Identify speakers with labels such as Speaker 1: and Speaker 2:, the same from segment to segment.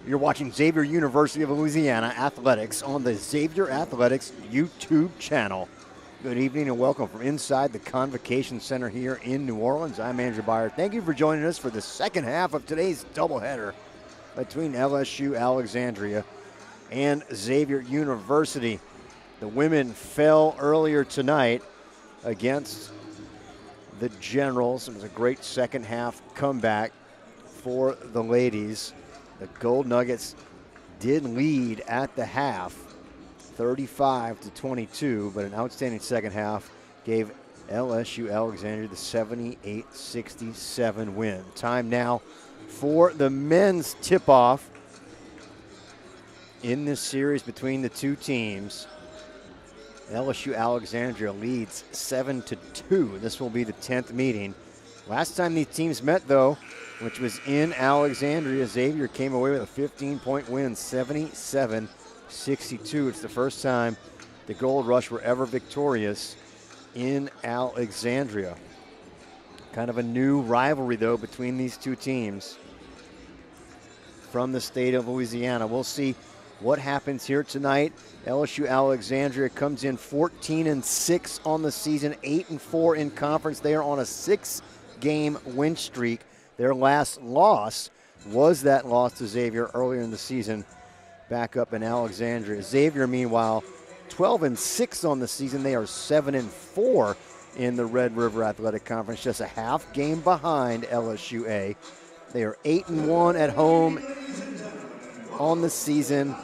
Speaker 1: You're watching Xavier University of Louisiana Athletics on the Xavier Athletics YouTube channel. Good evening and welcome from inside the Convocation Center here in New Orleans. I'm Andrew Byer. Thank you for joining us for the second half of today's doubleheader between LSU-Alexandria and Xavier University. The women fell earlier tonight against the Generals. It was a great second half comeback for the ladies. The Gold Nuggets did lead at the half, 35-22, but an outstanding second half gave LSU-Alexandria the 78-67 win. Time now for the men's tip-off in this series between the two teams. LSU-Alexandria leads 7-2. This will be the 10th meeting. Last time these teams met, though, which was in Alexandria, Xavier came away with a 15-point win, 77-62. It's the first time the Gold Rush were ever victorious in Alexandria. Kind of a new rivalry, though, between these two teams from the state of Louisiana. We'll see what happens here tonight. LSU Alexandria comes in 14-6 on the season, 8-4 in conference. They are on a 6-game win streak. Their last loss was that loss to Xavier earlier in the season, back up in Alexandria. Xavier, meanwhile, 12-6 on the season. They are 7-4 in the Red River Athletic Conference, just a half game behind LSU-A. They are 8-1 at home on the season.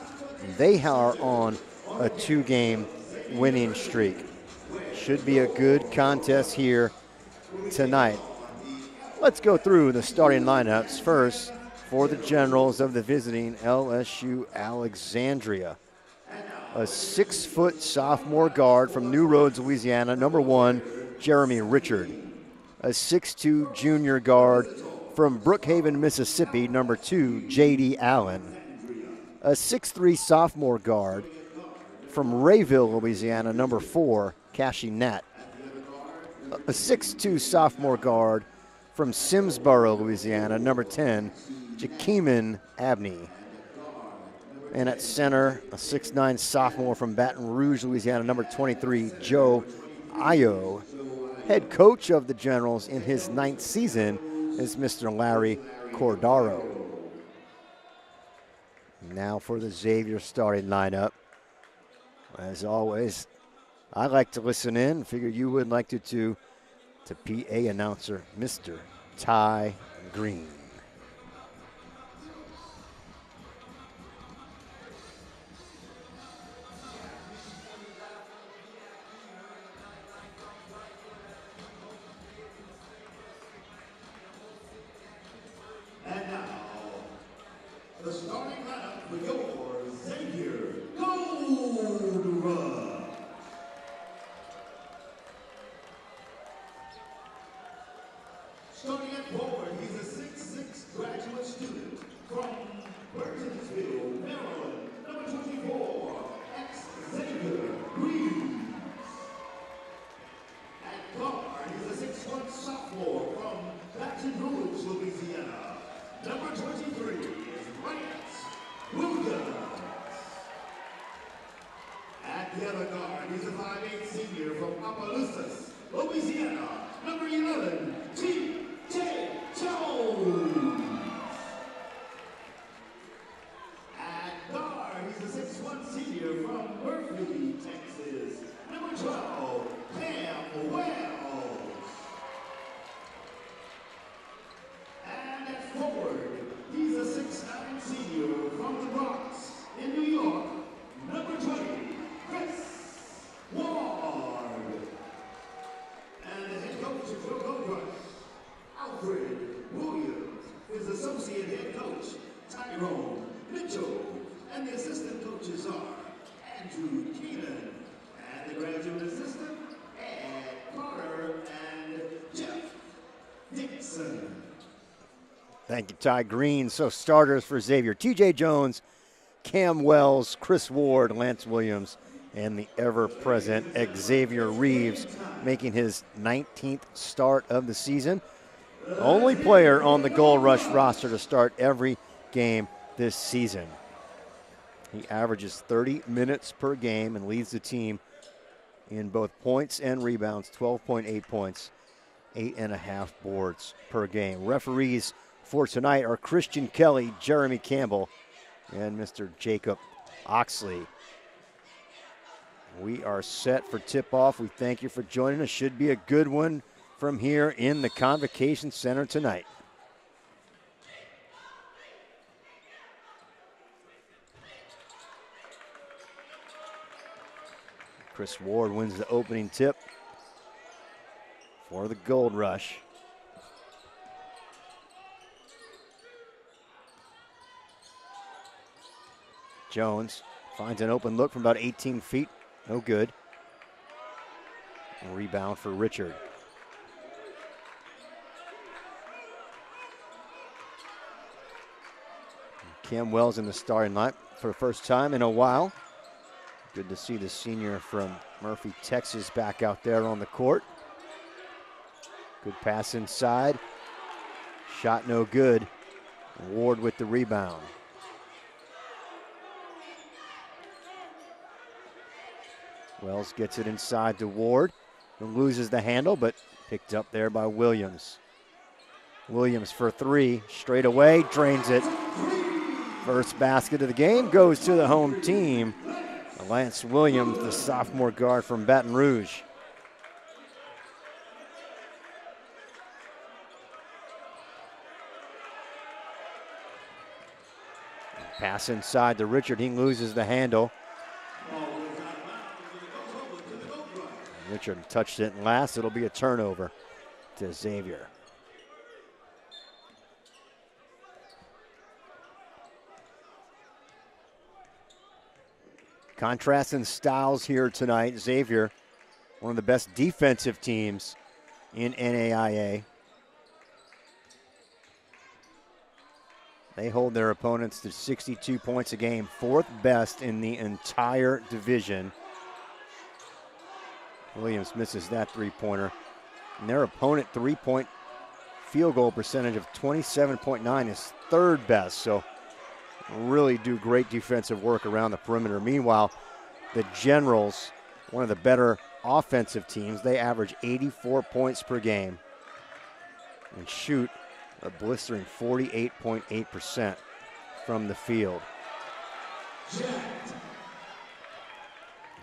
Speaker 1: They are on a 2-game winning streak. Should be a good contest here tonight. Let's go through the starting lineups first for the Generals of the visiting LSU Alexandria. A 6-foot sophomore guard from New Roads, Louisiana, number 1, Jeremy Richard. A 6'2 junior guard from Brookhaven, Mississippi, number 2, J.D. Allen. A 6'3 sophomore guard from Rayville, Louisiana, number 4, Cashy Nat. A 6'2 sophomore guard from Simsboro, Louisiana, number 10, Jakeeman Abney. And at center, a 6'9 sophomore from Baton Rouge, Louisiana, number 23, Joe Ayo. Head coach of the Generals in his 9th season is Mr. Larry Cordaro. Now for the Xavier starting lineup. As always, I like to listen in. Figure you would like to too. To PA announcer, Mr. Ty Green.
Speaker 2: And now, the starting lineup for your Xavier Gold Rush. Starting at forward, he's a 6'6 graduate student from Burtonsville, Maryland, number 24, Xavier Reeves. At guard, he's a 6'1 sophomore from Baton Rouge, Louisiana, number 23 is Lance Williams. At the other guard, he's a 5'8 senior from Opelousas, Louisiana, number 11, T.J. Jones. At guard, he's a 6'1 senior from Murphy, Texas, number 12, Pam Wells. And at forward, he's a 6'9 senior from the Bronx in New York, number 20, Chris Ward. And the head coach of your Gold Rush, Alfred Williams, his associate head coach, Tyrone Mitchell, and the assistant coaches are Andrew Keenan, and the graduate assistant, Ed Carter, and Jeff Dixon.
Speaker 1: Thank you, Ty Green. So starters for Xavier: T.J. Jones, Cam Wells, Chris Ward, Lance Williams, and the ever-present Xavier Reeves, making his 19th start of the season. Only player on the Gold Rush roster to start every game this season. He averages 30 minutes per game and leads the team in both points and rebounds, 12.8 points, 8.5 boards per game. Referees for tonight are Christian Kelly, Jeremy Campbell, and Mr. Jacob Oxley. We are set for tip-off. We thank you for joining us. Should be a good one from here in the Convocation Center tonight. Chris Ward wins the opening tip for the Gold Rush. Jones finds an open look from about 18 feet. No good. A rebound for Richard. Cam Wells in the starting line for the first time in a while. Good to see the senior from Murphy, Texas back out there on the court. Good pass inside. Shot no good. Ward with the rebound. Wells gets it inside to Ward, who loses the handle, but picked up there by Williams. Williams for three, straight away, drains it. First basket of the game goes to the home team. Lance Williams, the sophomore guard from Baton Rouge. Pass inside to Richard, he loses the handle. Richard touched it last. It'll be a turnover to Xavier. Contrast in styles here tonight. Xavier, one of the best defensive teams in NAIA. They hold their opponents to 62 points a game, fourth best in the entire division. Williams misses that three-pointer. And their opponent three-point field goal percentage of 27.9 is third best. So really do great defensive work around the perimeter. Meanwhile, the Generals, one of the better offensive teams, they average 84 points per game and shoot a blistering 48.8% from the field.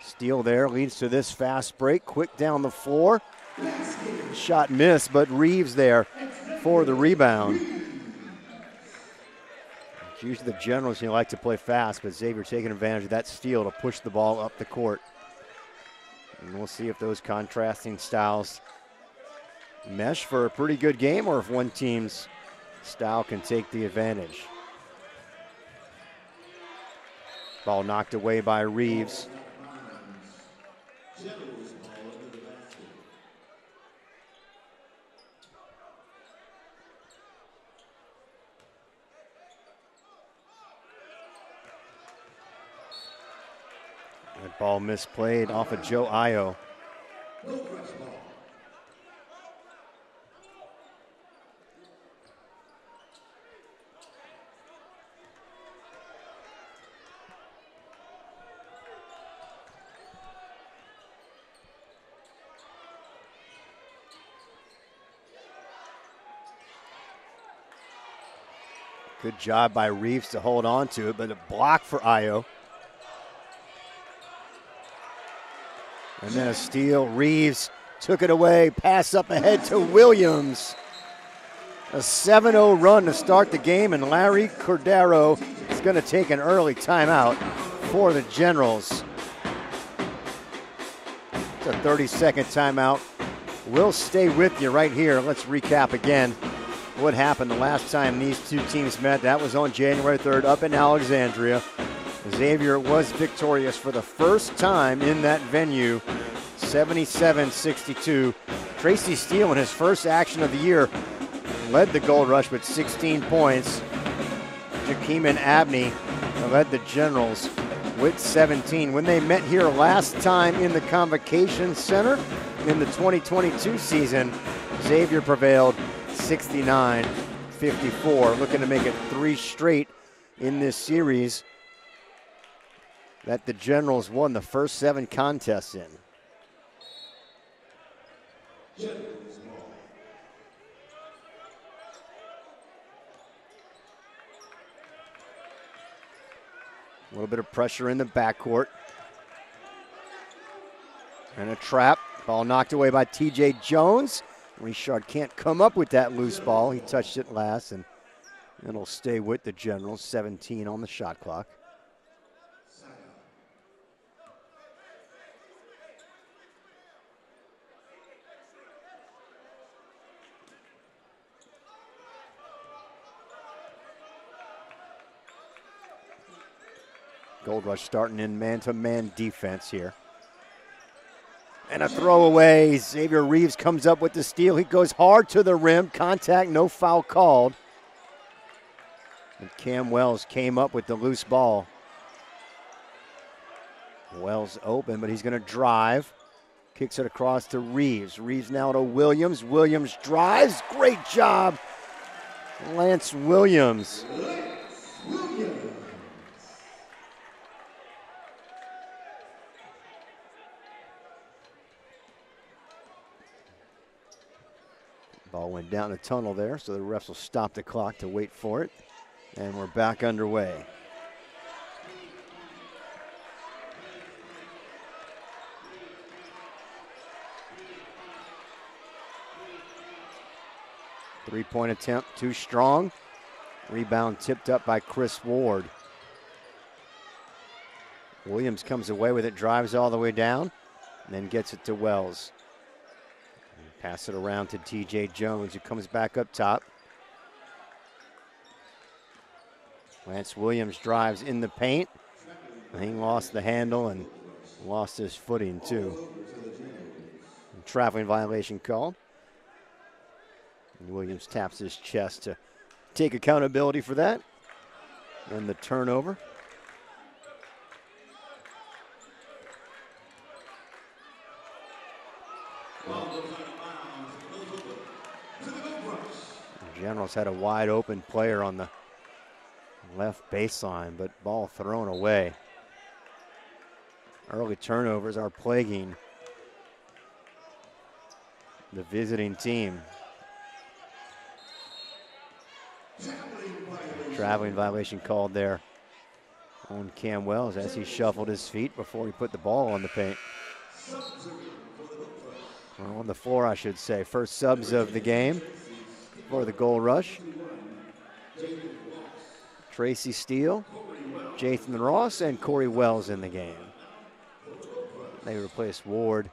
Speaker 1: Steal there leads to this fast break. Quick down the floor. Shot missed, but Reeves there for the rebound. It's usually the Generals who like to play fast, but Xavier taking advantage of that steal to push the ball up the court. And we'll see if those contrasting styles mesh for a pretty good game or if one team's style can take the advantage. Ball knocked away by Reeves. That ball misplayed off of Joe Io. Good job by Reeves to hold on to it, but a block for Io. And then a steal. Reeves took it away. Pass up ahead to Williams. A 7-0 run to start the game, and Larry Cordero is going to take an early timeout for the Generals. It's a 30-second timeout. We'll stay with you right here. Let's recap again what happened the last time these two teams met. That was on January 3rd up in Alexandria. Xavier was victorious for the first time in that venue, 77-62. Tracy Steele, in his first action of the year, led the Gold Rush with 16 points. Jakeeman Abney led the Generals with 17. When they met here last time in the Convocation Center in the 2022 season, Xavier prevailed 69-54, looking to make it 3 straight in this series that the Generals won the first 7 contests in. A little bit of pressure in the backcourt. And a trap. Ball knocked away by T.J. Jones. Richard can't come up with that loose ball. He touched it last, and it'll stay with the Generals. 17 on the shot clock. Gold Rush starting in man-to-man defense here. And a throwaway. Xavier Reeves comes up with the steal. He goes hard to the rim. Contact, no foul called. And Cam Wells came up with the loose ball. Wells open, but he's going to drive. Kicks it across to Reeves. Reeves now to Williams. Williams drives. Great job, Lance Williams. Ball went down the tunnel there, so the refs will stop the clock to wait for it. And we're back underway. Three-point attempt, too strong. Rebound tipped up by Chris Ward. Williams comes away with it, drives all the way down, and then gets it to Wells. Pass it around to T.J. Jones, who comes back up top. Lance Williams drives in the paint. He lost the handle and lost his footing, too. Traveling violation called. And Williams taps his chest to take accountability for that. And the turnover. Generals had a wide open player on the left baseline, but ball thrown away. Early turnovers are plaguing the visiting team. Traveling violation called there on Cam Wells as he shuffled his feet before he put the ball on the paint. Well, on the floor, I should say. First subs of the game for the Gold Rush. Tracy Steele, Jathan Ross, and Corey Wells in the game. They replaced Ward,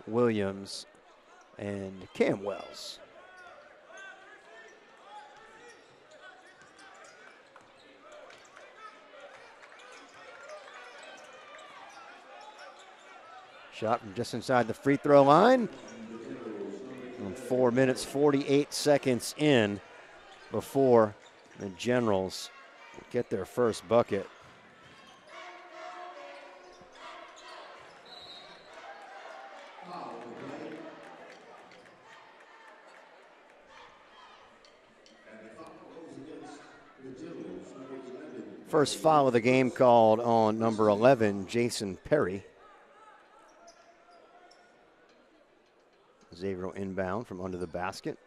Speaker 1: Williams, and Cam Wells. Shot from just inside the free throw line. And 4 minutes, 48 seconds in before the Generals get their first bucket. First foul of the game called on number 11, Jason Perry. Xavier inbound from under the basket.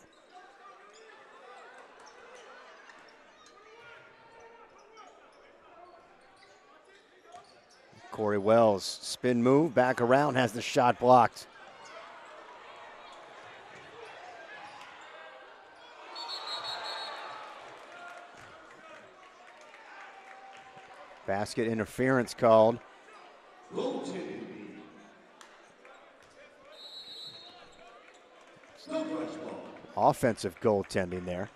Speaker 1: Corey Wells, spin move, back around, has the shot blocked. Basket interference called. Offensive goaltending there.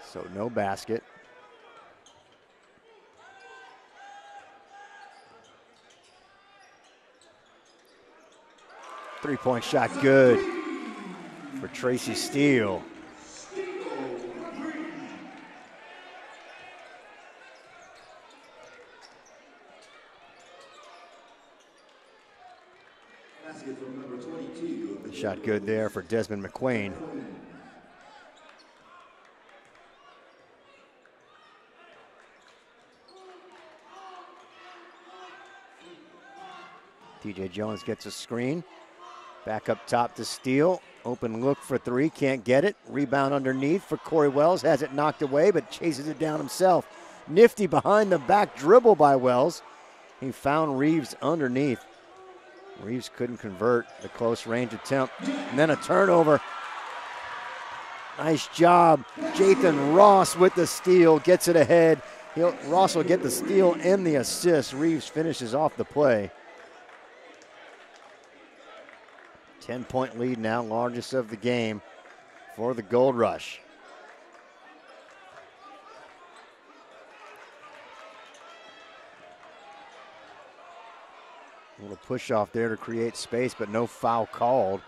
Speaker 1: So no basket. Three-point shot good for Tracy Steele. Shot good there for Desmond McQueen. TJ Jones gets a screen. Back up top to Steele. Open look for three, can't get it. Rebound underneath for Corey Wells. Has it knocked away, but chases it down himself. Nifty behind the back dribble by Wells. He found Reeves underneath. Reeves couldn't convert the close range attempt. And then a turnover. Nice job. Jathan Ross with the steal, gets it ahead. Ross will get the steal and the assist. Reeves finishes off the play. 10-point lead now, largest of the game for the Gold Rush. A little push off there to create space, but no foul called.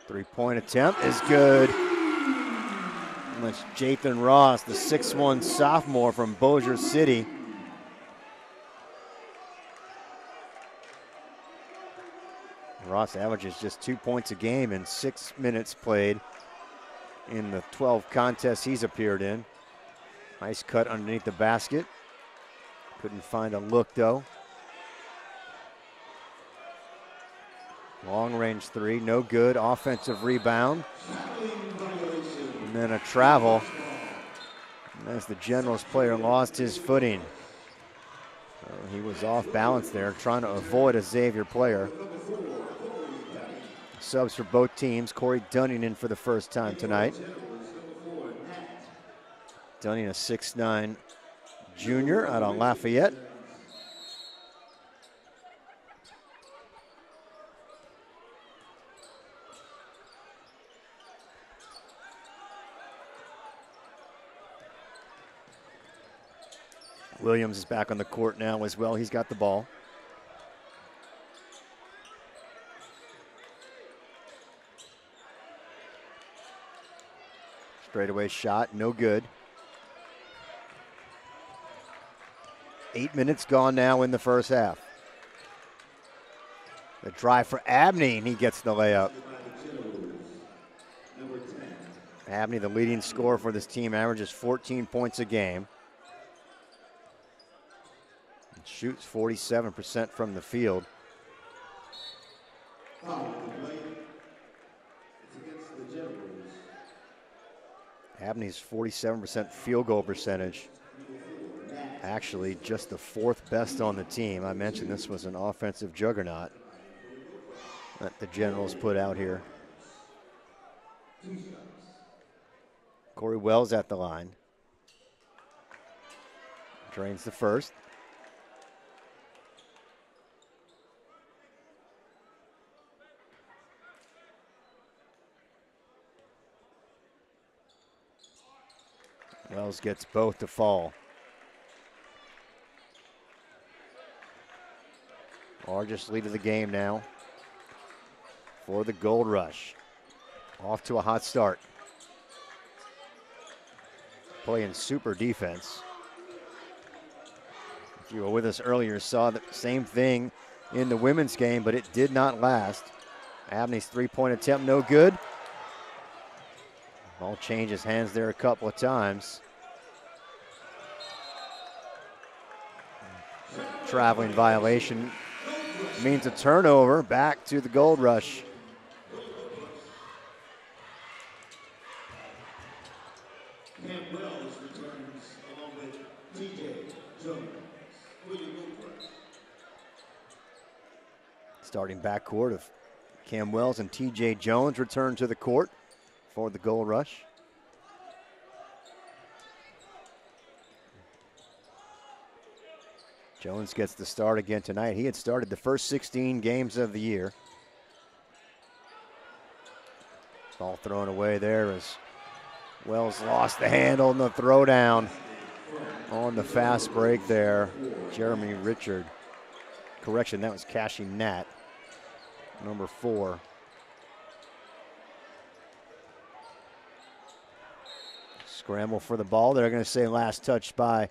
Speaker 1: Three-point attempt is good. And that's Jathan Ross, the 6'1 sophomore from Bossier City. Ross averages just 2 points a game in 6 minutes played in the 12 contests he's appeared in. Nice cut underneath the basket. Couldn't find a look though. Long range three, no good. Offensive rebound. And then a travel. And as the Generals player lost his footing. He was off balance there, trying to avoid a Xavier player. Subs for both teams. Corey Dunning in for the first time tonight. Dunning, a 6'9 junior out on Lafayette. Williams is back on the court now as well. He's got the ball. Straightaway shot, no good. 8 minutes gone now in the first half. The drive for Abney, and he gets the layup. Abney, the leading scorer for this team, averages 14 points a game. Shoots 47% from the field. Abney's 47% field goal percentage. Actually, just the fourth best on the team. I mentioned this was an offensive juggernaut that the Generals put out here. Corey Wells at the line. Drains the first. Wells gets both to fall. Largest lead of the game now for the Gold Rush. Off to a hot start. Playing super defense. If you were with us earlier, saw the same thing in the women's game, but it did not last. Abney's three-point attempt, no good. Ball changes hands there a couple of times. Traveling violation means a turnover back to the Gold Rush. Starting backcourt of Cam Wells and TJ Jones return to the court for the Gold Rush. Jones gets the start again tonight. He had started the first 16 games of the year. Ball thrown away there as Wells lost the handle and the throwdown on the fast break there. Jeremy Richard. Correction, that was Kashi Nat, number 4. Scramble for the ball. They're going to say last touch by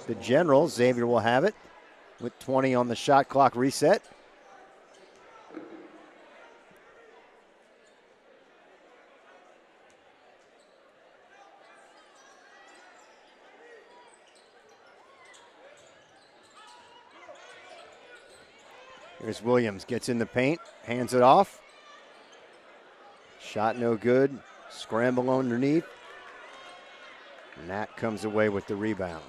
Speaker 1: the Generals. Xavier will have it. with 20 on the shot clock reset. Here's Williams, gets in the paint, hands it off. Shot no good, scramble underneath. Nat comes away with the rebound.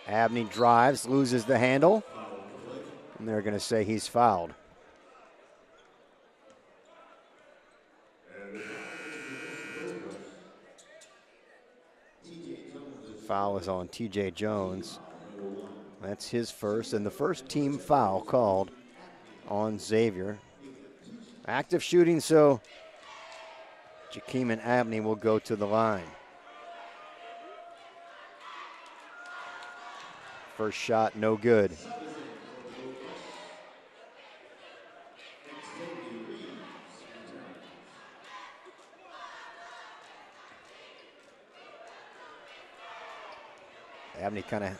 Speaker 1: Abney drives, loses the handle, and they're going to say he's fouled. Foul is on T.J. Jones. That's his first, and the first team foul called on Xavier. Active shooting, so Jakeem and Abney will go to the line. First shot, no good. Abney kind of an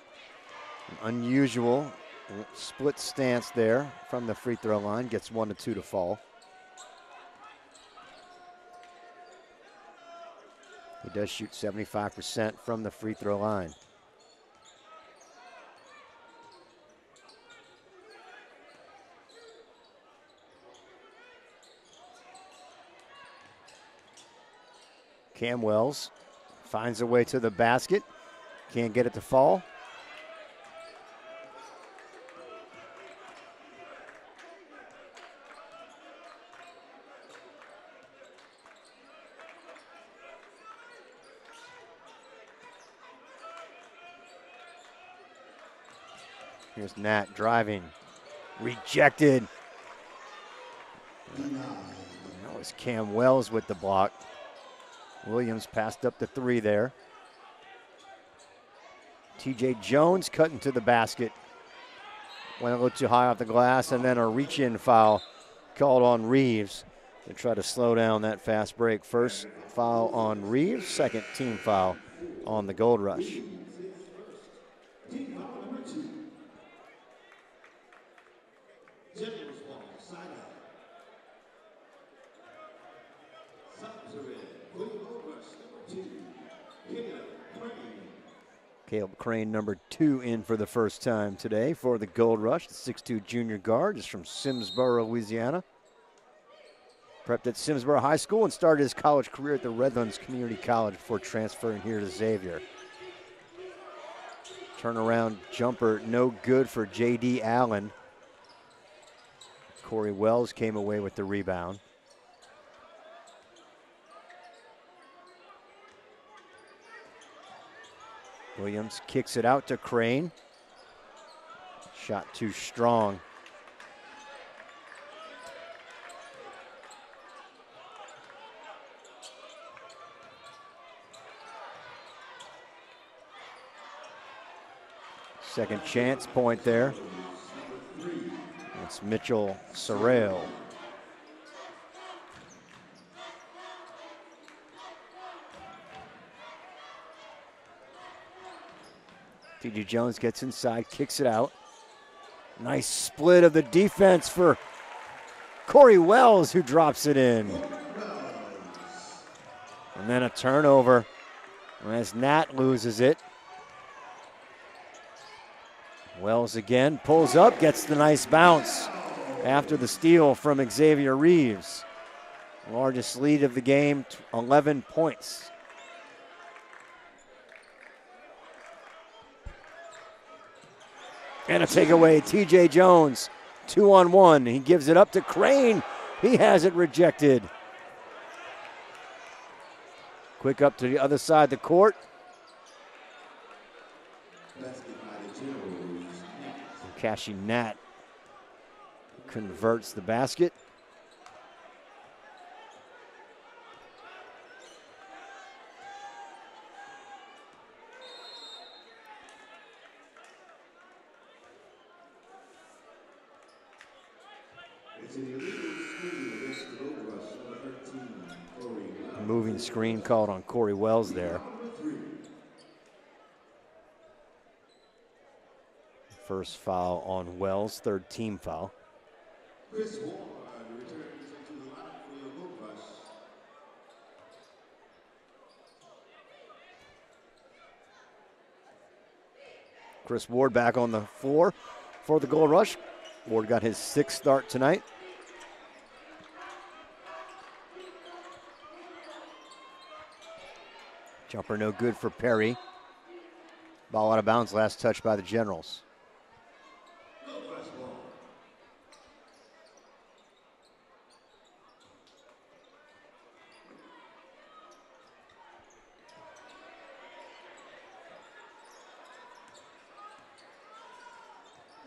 Speaker 1: unusual split stance there from the free throw line. Gets 1 to 2 to fall. He does shoot 75% from the free throw line. Cam Wells finds a way to the basket. Can't get it to fall. Here's Nat driving. Rejected. That was Cam Wells with the block. Williams passed up the 3 there. T.J. Jones cutting to the basket. Went a little too high off the glass, and then a reach-in foul called on Reeves to try to slow down that fast break. First foul on Reeves, second team foul on the Gold Rush. Caleb Crane, number 2, in for the first time today for the Gold Rush. The 6'2" junior guard is from Simsboro, Louisiana. Prepped at Simsboro High School and started his college career at the Redlands Community College before transferring here to Xavier. Turnaround jumper, no good for J.D. Allen. Corey Wells came away with the rebound. Williams kicks it out to Crane. Shot too strong. Second chance point there. It's Mitchell Sorrell. T.J. Jones gets inside, kicks it out. Nice split of the defense for Corey Wells, who drops it in. And then a turnover as Nat loses it. Wells again pulls up, gets the nice bounce after the steal from Xavier Reeves. Largest lead of the game, 11 points. And a takeaway, T.J. Jones, 2-on-1. He gives it up to Crane. He has it rejected. Quick up to the other side of the court. Kashi Nat converts the basket. Moving screen called on Corey Wells there. First foul on Wells, third team foul.
Speaker 2: Chris Ward returns into the line for your goal rush.
Speaker 1: Chris Ward back on the floor for the goal rush. Ward got his 6th start tonight. Jumper no good for Perry. Ball out of bounds, last touch by the Generals.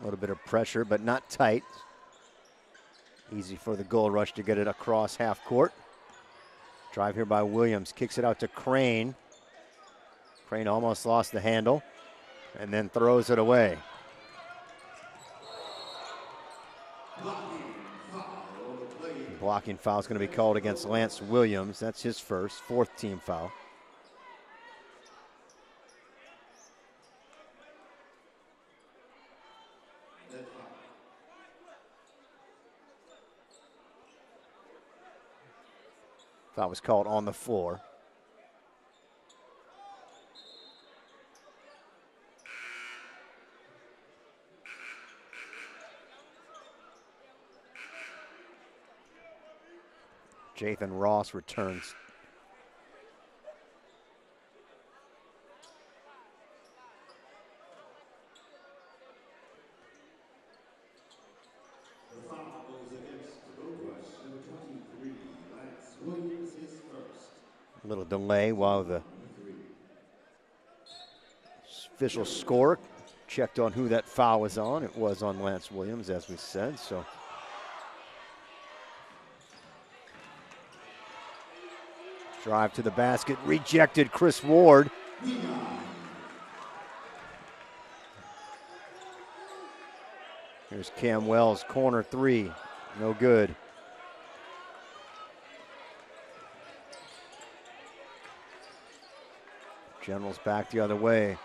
Speaker 1: A little bit of pressure, but not tight. Easy for the goal rush to get it across half court. Drive here by Williams, kicks it out to Crane. Crane almost lost the handle and then throws it away. Blocking foul is going to be called against Lance Williams. That's his first, 4th team foul. Foul was called on the floor. Jathan Ross returns.
Speaker 2: The foul goes against the goal rush, number 23, Lance Williams, his first.
Speaker 1: A little delay while the official score checked on who that foul was on. It was on Lance Williams, as we said, so. Drive to the basket, rejected Chris Ward. Here's Cam Wells, corner 3, no good. Generals back the other way.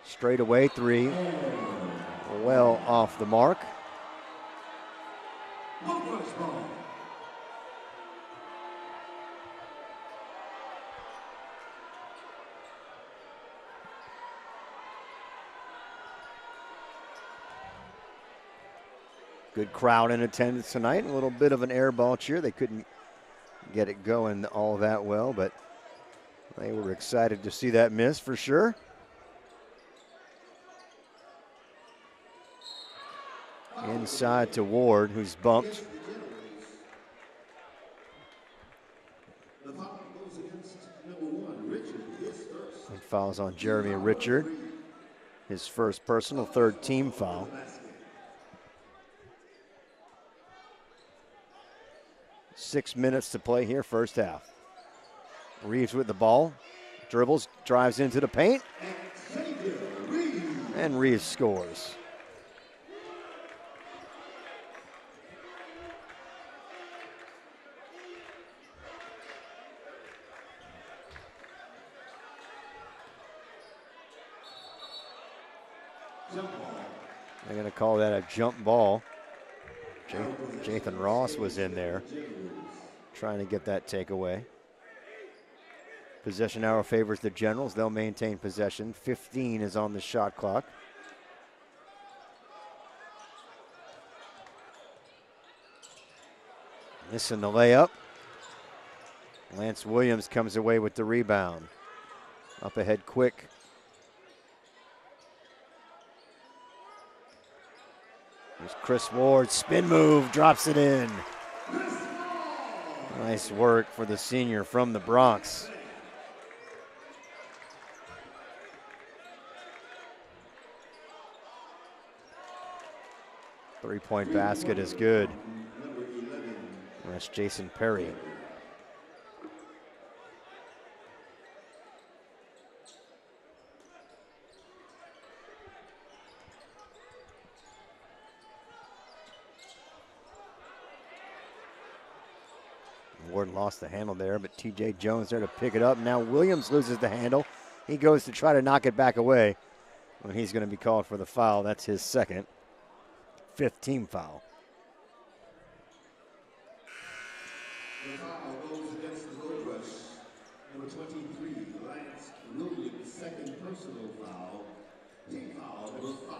Speaker 1: Straight away 3, well off the mark. Good crowd in attendance tonight. A little bit of an air ball cheer. They couldn't get it going all that well, but they were excited to see that miss for sure. Inside to Ward, who's bumped. And fouls on Jeremy Richard. His first personal, 3rd team foul. Six minutes to play here, first half. Reeves with the ball, dribbles, drives into the paint, and Reeves scores. They're going to call that a jump ball. Jathan Ross was in there trying to get that takeaway. Possession arrow favors the Generals. They'll maintain possession. 15 is on the shot clock. Missing the layup. Lance Williams comes away with the rebound. Up ahead quick. There's Chris Ward, spin move, drops it in. Nice work for the senior from the Bronx. Three-point basket is good. That's Jason Perry. Ward lost the handle there, but TJ Jones there to pick it up. Now Williams loses the handle. He goes to try to knock it back away when he's going to be called for the foul. That's his second, 5th team foul.
Speaker 2: The foul goes against the Gold Rush. Number 23, Lance Williams, second personal foul. Team foul number 5.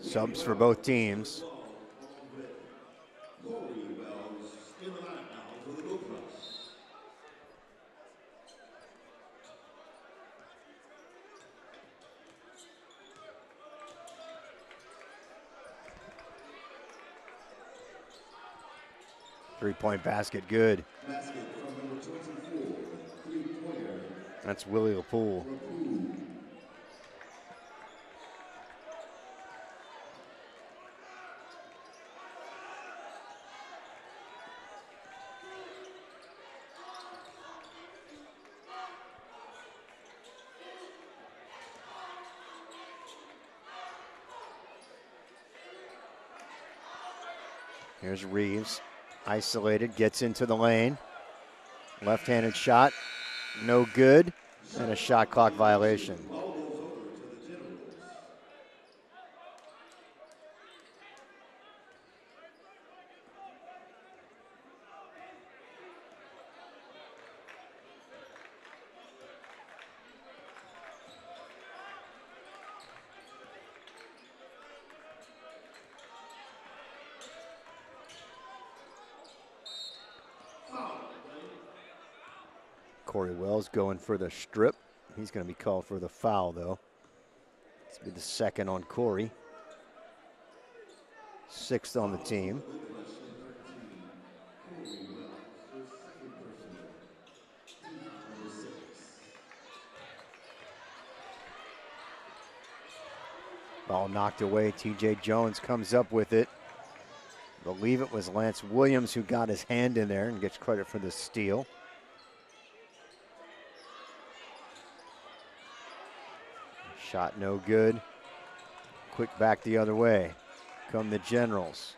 Speaker 1: Subs for both teams.
Speaker 2: Corey Wells in the line now for the Gold Rush.
Speaker 1: Three-point basket, good.
Speaker 2: Basket from number 24, three-pointer.
Speaker 1: That's Willie LaPoole. Here's Reeves, isolated, gets into the lane. Left-handed shot, no good, and a shot clock violation. Corey Wells going for the strip. He's going to be called for the foul, though. This will be the second on Corey. 6th on the team. Ball knocked away. TJ Jones comes up with it. I believe it was Lance Williams who got his hand in there and gets credit for the steal. Shot no good. Quick back the other way. Come the Generals.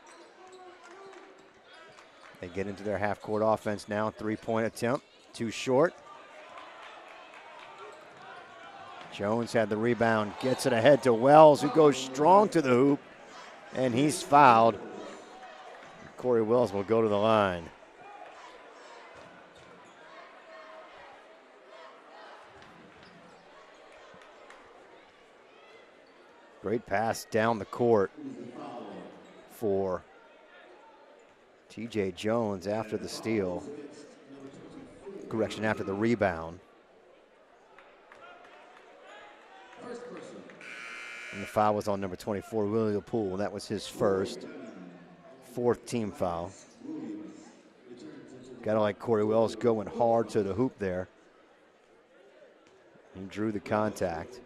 Speaker 1: They get into their half-court offense now. 3-point attempt. Too short. Jones had the rebound. Gets it ahead to Wells, who goes strong to the hoop. And he's fouled. Corey Wells will go to the line. Great pass down the court for TJ Jones after the steal. Correction, after the rebound. And the foul was on number 24, Willie LaPoole. That was his first, 4th team foul. Gotta like Corey Wells going hard to the hoop there. He drew the contact.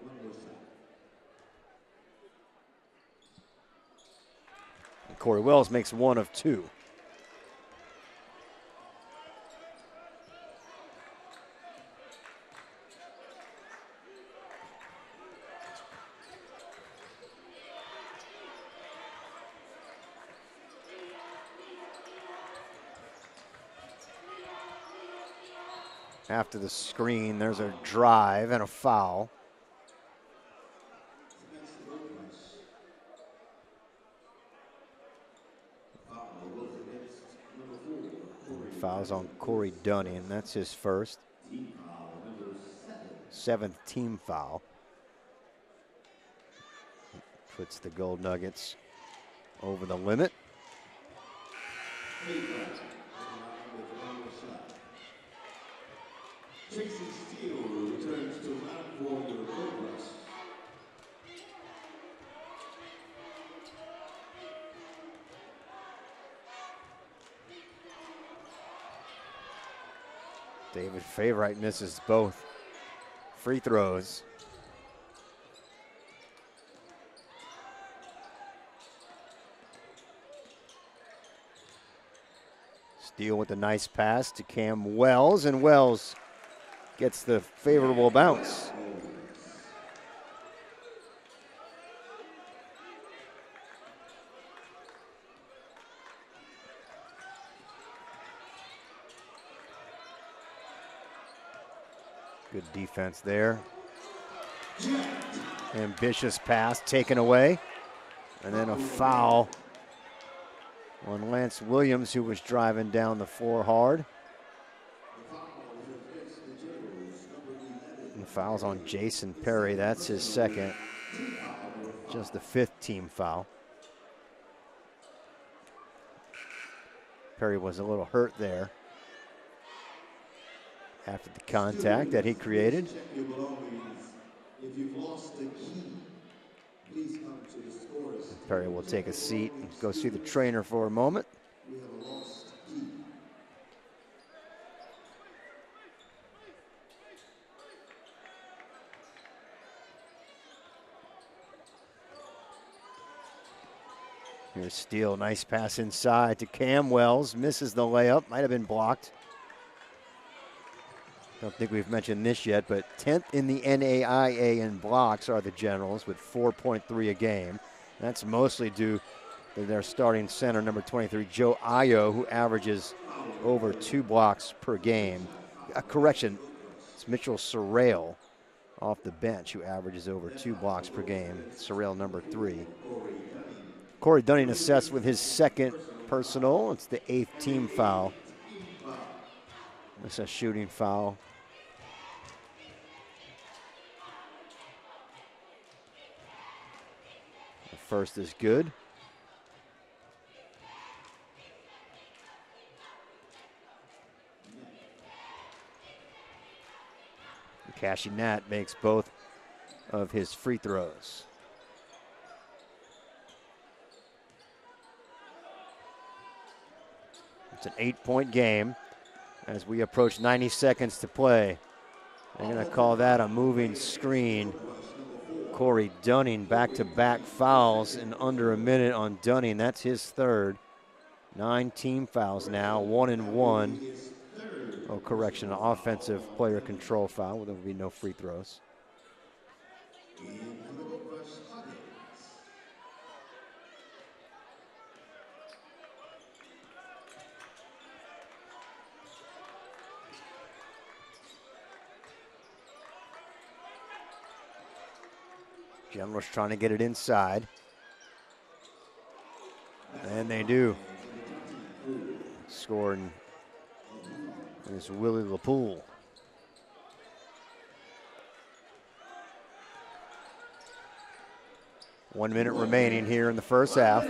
Speaker 1: Corey Wells makes 1 of 2. After the screen, there's a drive and a foul. Fouls on Corey Dunny, and that's his first. 7th team foul. Puts the Gold Nuggets over the limit.
Speaker 2: Tracy Steele returns to line for the Gold Rush.
Speaker 1: David Favorite misses both free throws. Steele with a nice pass to Cam Wells, and Wells gets the favorable bounce. Good defense there. Ambitious pass taken away. And then a foul on Lance Williams, who was driving down the floor hard. And the foul's on Jason Perry. That's his second. Just the 5th team foul. Perry was a little hurt there after the contact that he created. Perry will take a seat and go see the trainer for a moment. Here's Steele, nice pass inside to Cam Wells, misses the layup, might have been blocked. Don't think we've mentioned this yet, but 10th in the NAIA in blocks are the Generals with 4.3 a game. That's mostly due to their starting center, number 23, Joe Ayo, who averages over 2 blocks per game. Correction, it's Mitchell Sorrell off the bench who averages over 2 blocks per game. Sorrell, number 3. Corey Dunning assessed with his second personal. It's the 8th team foul. It's a shooting foul. The first is good. Cashy Nat makes both of his free throws. It's an 8-point game as we approach 90 seconds to play. They're going to call that a moving screen. Corey Dunning, back-to-back fouls in under a minute on Dunning. That's his 3rd. 9 team fouls now, 1 and 1. Oh, correction, an offensive player control foul. There will be no free throws. Generals trying to get it inside. And they do. Scoring is Willie LaPoole. One minute remaining here in the first half.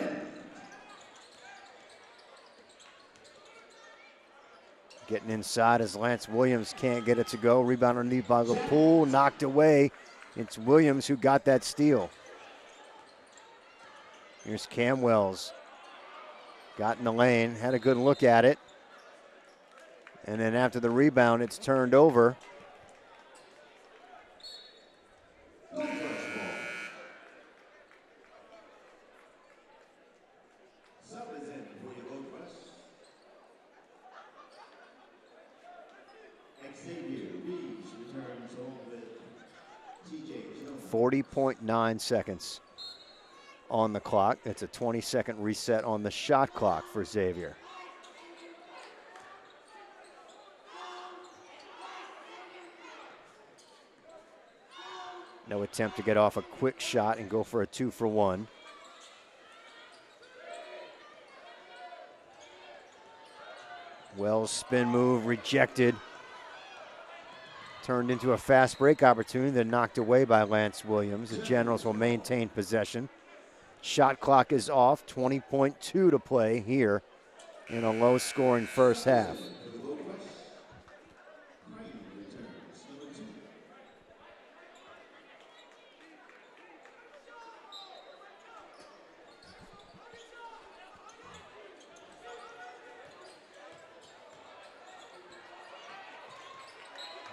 Speaker 1: Getting inside as Lance Williams can't get it to go. Rebound underneath by LaPoole, knocked away. It's Williams who got that steal. Here's Cam Wells. Got in the lane, had a good look at it. And then after the rebound, it's turned over. .9 seconds on the clock. It's a 20-second reset on the shot clock for Xavier. No attempt to get off a quick shot and go for a 2-for-1. Wells spin move rejected. Turned into a fast break opportunity, then knocked away by Lance Williams. The Generals will maintain possession. Shot clock is off, 20.2 to play here in a low-scoring first half.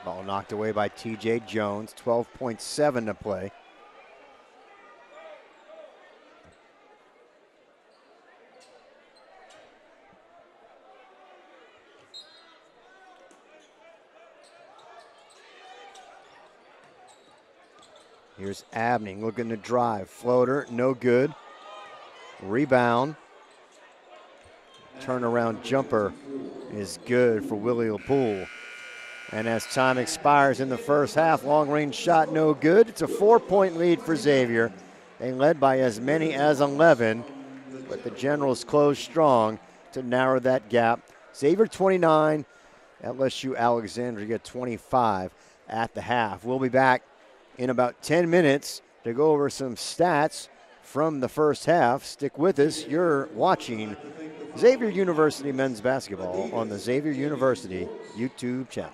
Speaker 1: Ball knocked away by TJ Jones, 12.7 to play. Here's Abney looking to drive. Floater, no good. Rebound. Turnaround jumper is good for Willie LaPoole. And as time expires in the first half, long-range shot no good. It's a 4-point lead for Xavier. They led by as many as 11, but the Generals closed strong to narrow that gap. Xavier 29, LSU-Alexandria 25 at the half. We'll be back in about 10 minutes to go over some stats from the first half. Stick with us. You're watching Xavier University men's basketball on the Xavier University YouTube channel.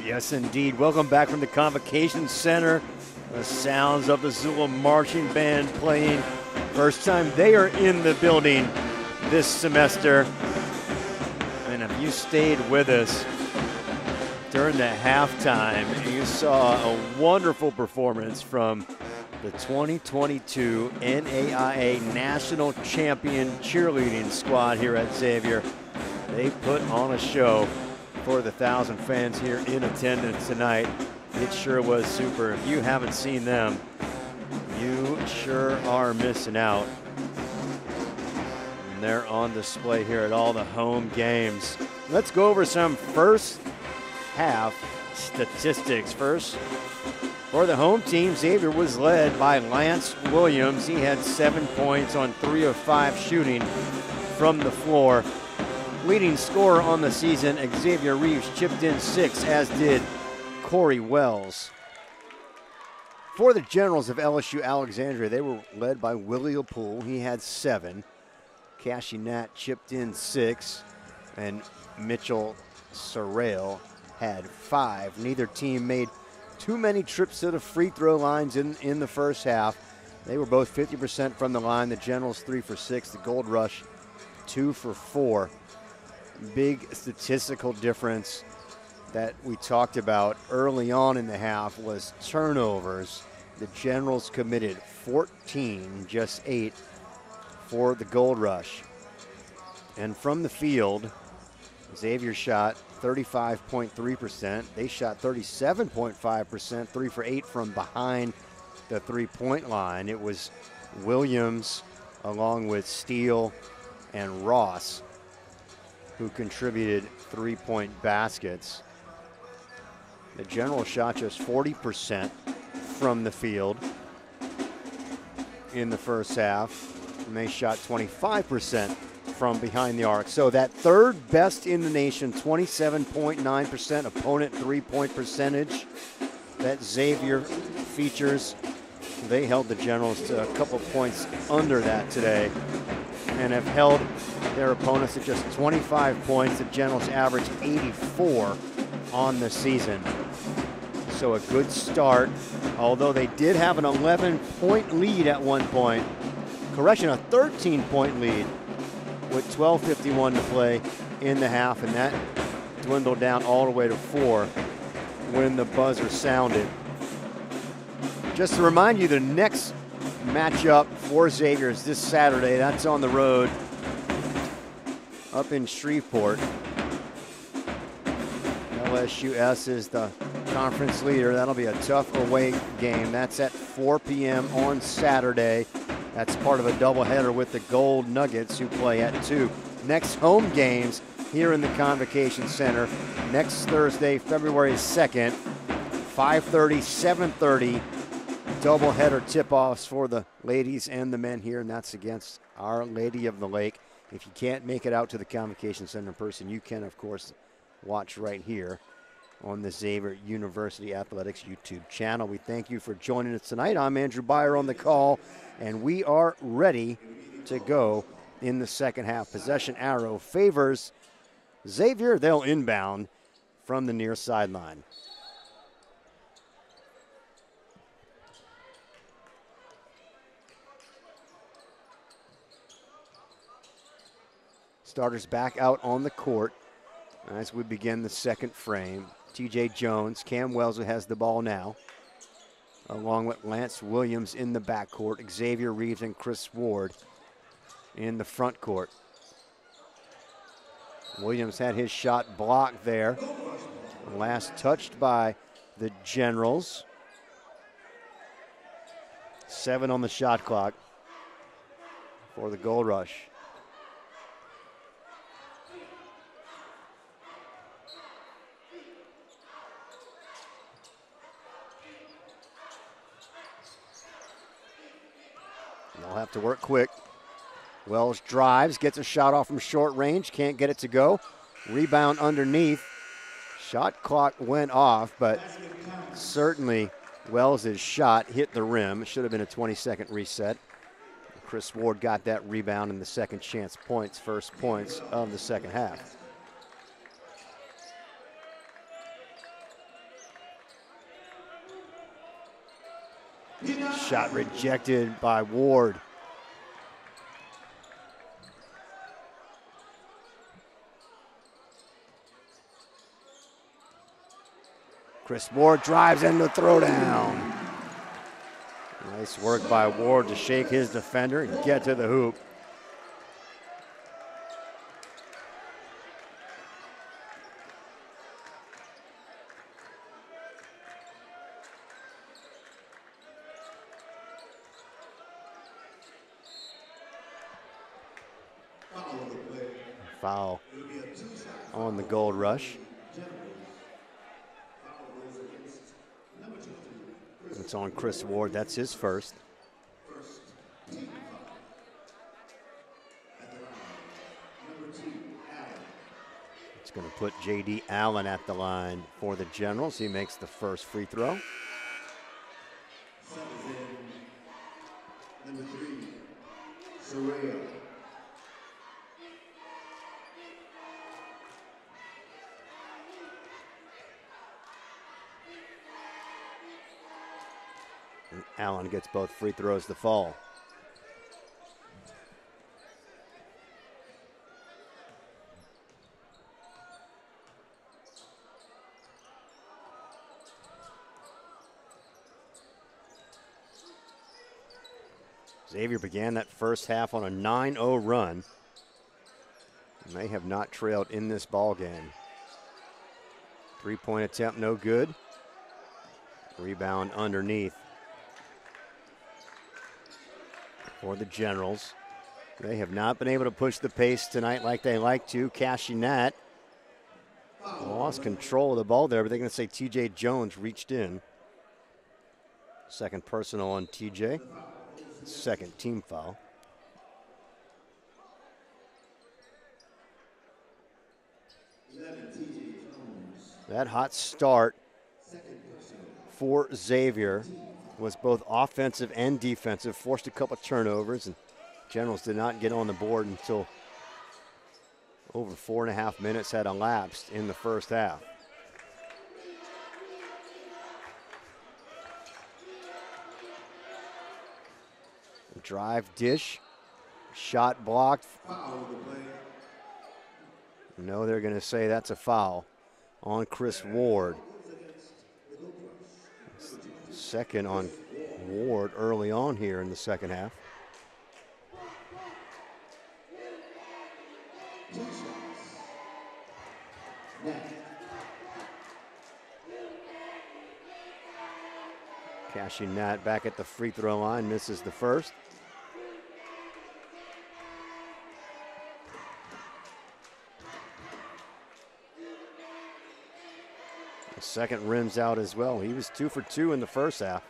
Speaker 1: Yes, indeed. Welcome back from the Convocation Center. The sounds of the XULA Marching Band playing. First time they are in the building this semester. And if you stayed with us during the halftime, you saw a wonderful performance from the 2022 NAIA National Champion cheerleading squad here at Xavier. They put on a show for the 1,000 fans here in attendance tonight. It sure was super. If you haven't seen them, you sure are missing out. And they're on display here at all the home games. Let's go over some first half statistics. First, for the home team, Xavier was led by Lance Williams. He had 7 points on 3 of 5 shooting from the floor. Leading scorer on the season, Xavier Reeves, chipped in 6, as did Corey Wells. For the Generals of LSU-Alexandria, they were led by Willie Poole. He had 7. Cashy Nat chipped in 6, and Mitchell Sorrell had 5. Neither team made too many trips to the free throw lines in the first half. They were both 50% from the line. The Generals 3 for 6. The Gold Rush 2 for 4. Big statistical difference that we talked about early on in the half was turnovers. The Generals committed 14, just 8 for the Gold Rush. And from the field, Xavier shot 35.3%. They shot 37.5%, 3 for 8 from behind the three-point line. It was Williams along with Steele and Ross who contributed 3-point baskets. The General shot just 40% from the field in the first half, and they shot 25% from behind the arc. So that third best in the nation, 27.9% opponent three-point percentage that Xavier features. They held the Generals to a couple points under that today and have held their opponents at just 25 points. The Generals average 84 on the season. So a good start, although they did have an 11-point lead at one point. Correction, a 13-point lead with 12:51 to play in the half, and that dwindled down all the way to 4 when the buzzer sounded. Just to remind you, the next matchup for Xavier is this Saturday. That's on the road up in Shreveport. LSUS is the conference leader. That'll be a tough away game. That's at 4 p.m. on Saturday. That's part of a doubleheader with the Gold Nuggets, who play at 2. Next home games here in the Convocation Center next Thursday, February 2nd, 5:30, 7:30. Doubleheader tip-offs for the ladies and the men here, and that's against Our Lady of the Lake. If you can't make it out to the Convocation Center in person, you can, of course, watch right here on the Xavier University Athletics YouTube channel. We thank you for joining us tonight. I'm Andrew Byer on the call, and we are ready to go in the second half. Possession arrow favors Xavier. They'll inbound from the near sideline. Starters back out on the court as we begin the second frame. TJ Jones, Cam Wells, who has the ball now, along with Lance Williams in the backcourt, Xavier Reeves and Chris Ward in the front court. Williams had his shot blocked there. Last touched by the Generals. 7 on the shot clock for the Gold Rush. They'll have to work quick. Wells drives, gets a shot off from short range, can't get it to go. Rebound underneath. Shot clock went off, but certainly Wells' shot hit the rim. It should have been a 20-second reset. Chris Ward got that rebound in the second chance points, first points of the second half. shot rejected by Ward. Chris Ward drives into the throwdown. Nice work by Ward to shake his defender and get to the hoop. Foul on the Gold Rush. It's on Chris Ward. That's his first. It's going to put J.D. Allen at the line for the Generals. He makes the first free throw.
Speaker 2: Number 3, Soraya.
Speaker 1: And Allen gets both free throws to fall. Xavier began that first half on a 9-0 run. They have not trailed in this ball game. Three-point attempt, no good. Rebound underneath for the Generals. They have not been able to push the pace tonight like they like to. Cashinat lost control of the ball there, but they're going to say TJ Jones reached in. Second personal on TJ. Second team foul. That hot start for Xavier was both offensive and defensive, forced a couple turnovers, and Generals did not get on the board until over 4.5 minutes had elapsed in the first half. Drive dish, shot blocked. No, they're going to say that's a foul on Chris Ward. Second on Ward early on here in the second half. Cashinat back at the free throw line, misses the first. The second rims out as well. He was 2 for 2 in the first half.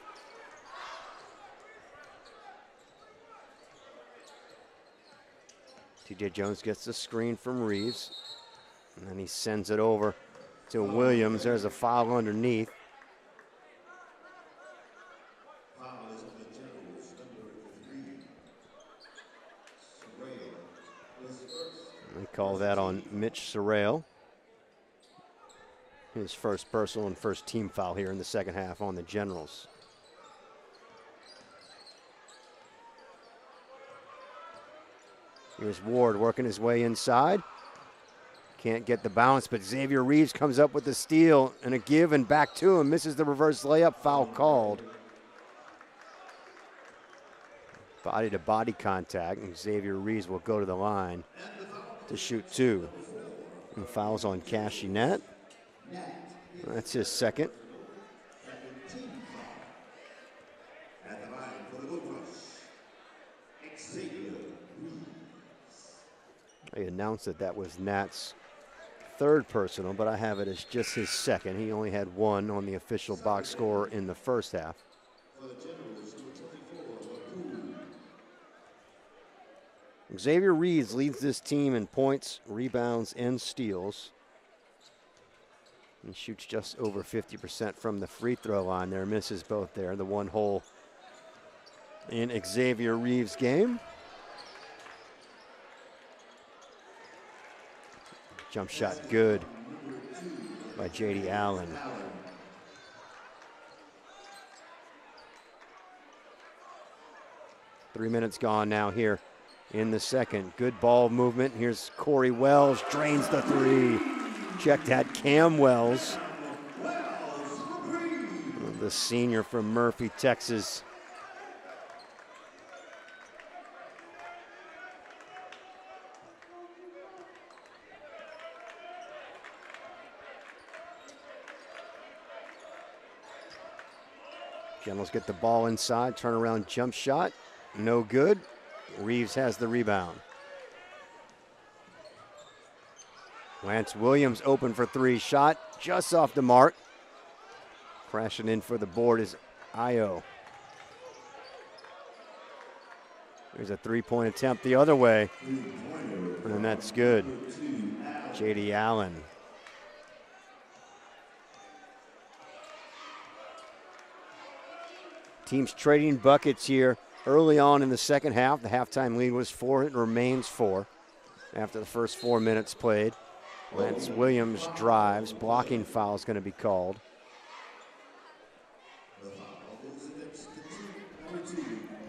Speaker 1: TJ Jones gets the screen from Reeves, and then he sends it over to Williams. There's a foul underneath. They call that on Mitch Sorrell. His first personal and first team foul here in the second half on the Generals. Here's Ward working his way inside. Can't get the bounce, but Xavier Reeves comes up with the steal and a give and back to him. Misses the reverse layup, foul called. Body to body contact, and Xavier Reeves will go to the line to shoot 2. And fouls on Cashinat. That's his second.
Speaker 2: At the line for the Gold Rush, Xavier Reeves.
Speaker 1: They announced that that was Nat's third personal, but I have it as just his second. He only had one on the official box score in the first half. Xavier Reeves leads this team in points, rebounds, and steals. He shoots just over 50% from the free throw line there. Misses both there. The one hole in Xavier Reeves' game. Jump shot good by J.D. Allen. 3 minutes gone now here in the second. Good ball movement. Here's Corey Wells, drains the three. Check that, Cam Wells, the senior from Murphy, Texas. Generals get the ball inside, turnaround jump shot, no good. Reeves has the rebound. Lance Williams open for three, shot just off the mark. Crashing in for the board is Io. There's a three-point attempt the other way, and that's good. J.D. Allen. Teams trading buckets here early on in the second half. The halftime lead was 4. It remains 4 after the first 4 minutes played. Lance Williams drives. Blocking foul is going to be called.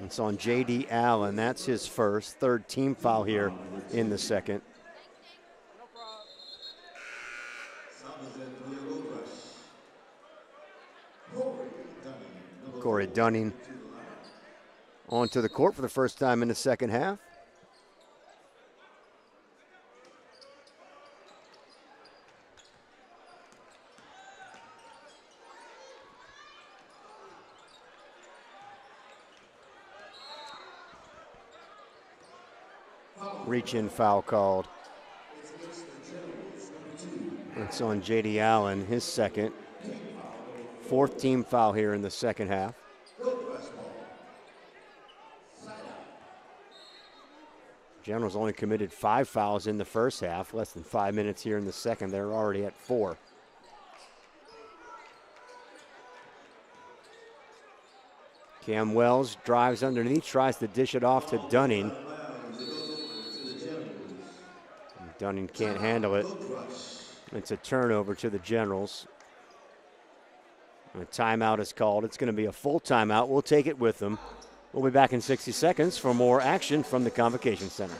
Speaker 1: It's on J.D. Allen. That's his first. Third team foul here in the second. Corey Dunning onto the court for the first time in the second half. Reach-in foul called. It's on J.D. Allen, his second. Fourth team foul here in the second half. Generals only committed 5 fouls in the first half. Less than 5 minutes here in the second. They're already at 4. Cam Wells drives underneath, tries to dish it off to Dunning. Dunning can't handle it. It's a turnover to the Generals. A timeout is called. It's going to be a full timeout. We'll take it with them. We'll be back in 60 seconds for more action from the Convocation Center.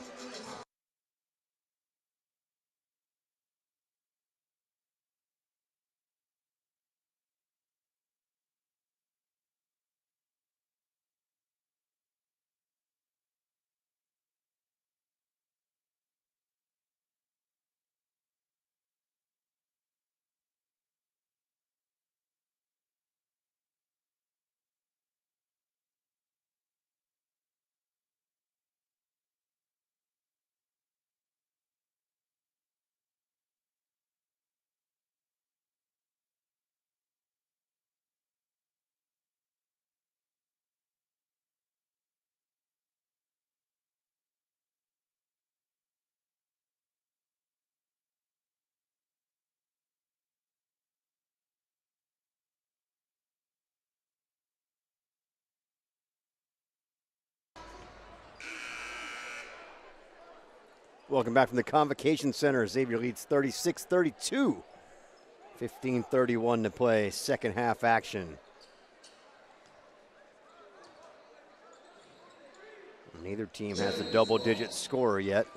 Speaker 1: Welcome back from the Convocation Center. Xavier leads 36-32. 15:31 to play, second half action. Neither team has a double-digit scorer yet.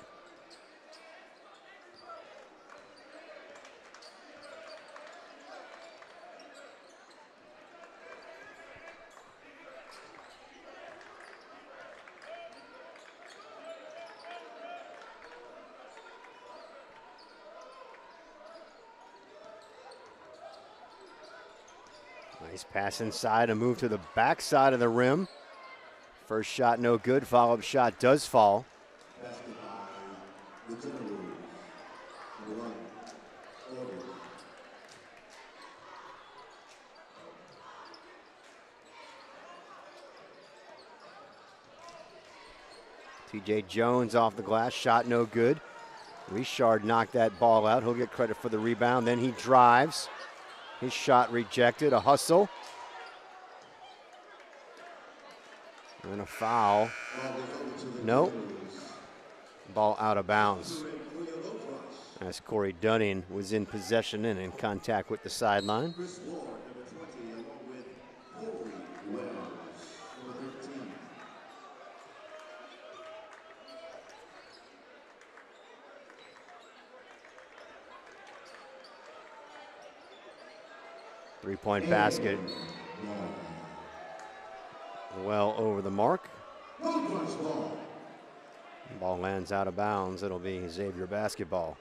Speaker 1: Nice pass inside, a move to the backside of the rim. First shot no good, follow-up shot does fall. TJ Jones off the glass, shot no good. Richard knocked that ball out. He'll get credit for the rebound. Then he drives. His shot rejected, a hustle. And a foul. Nope. Ball out of bounds. As Corey Dunning was in possession and in contact with the sideline. Three-point basket. Well over the mark. Ball lands out of bounds. It'll be Xavier basketball.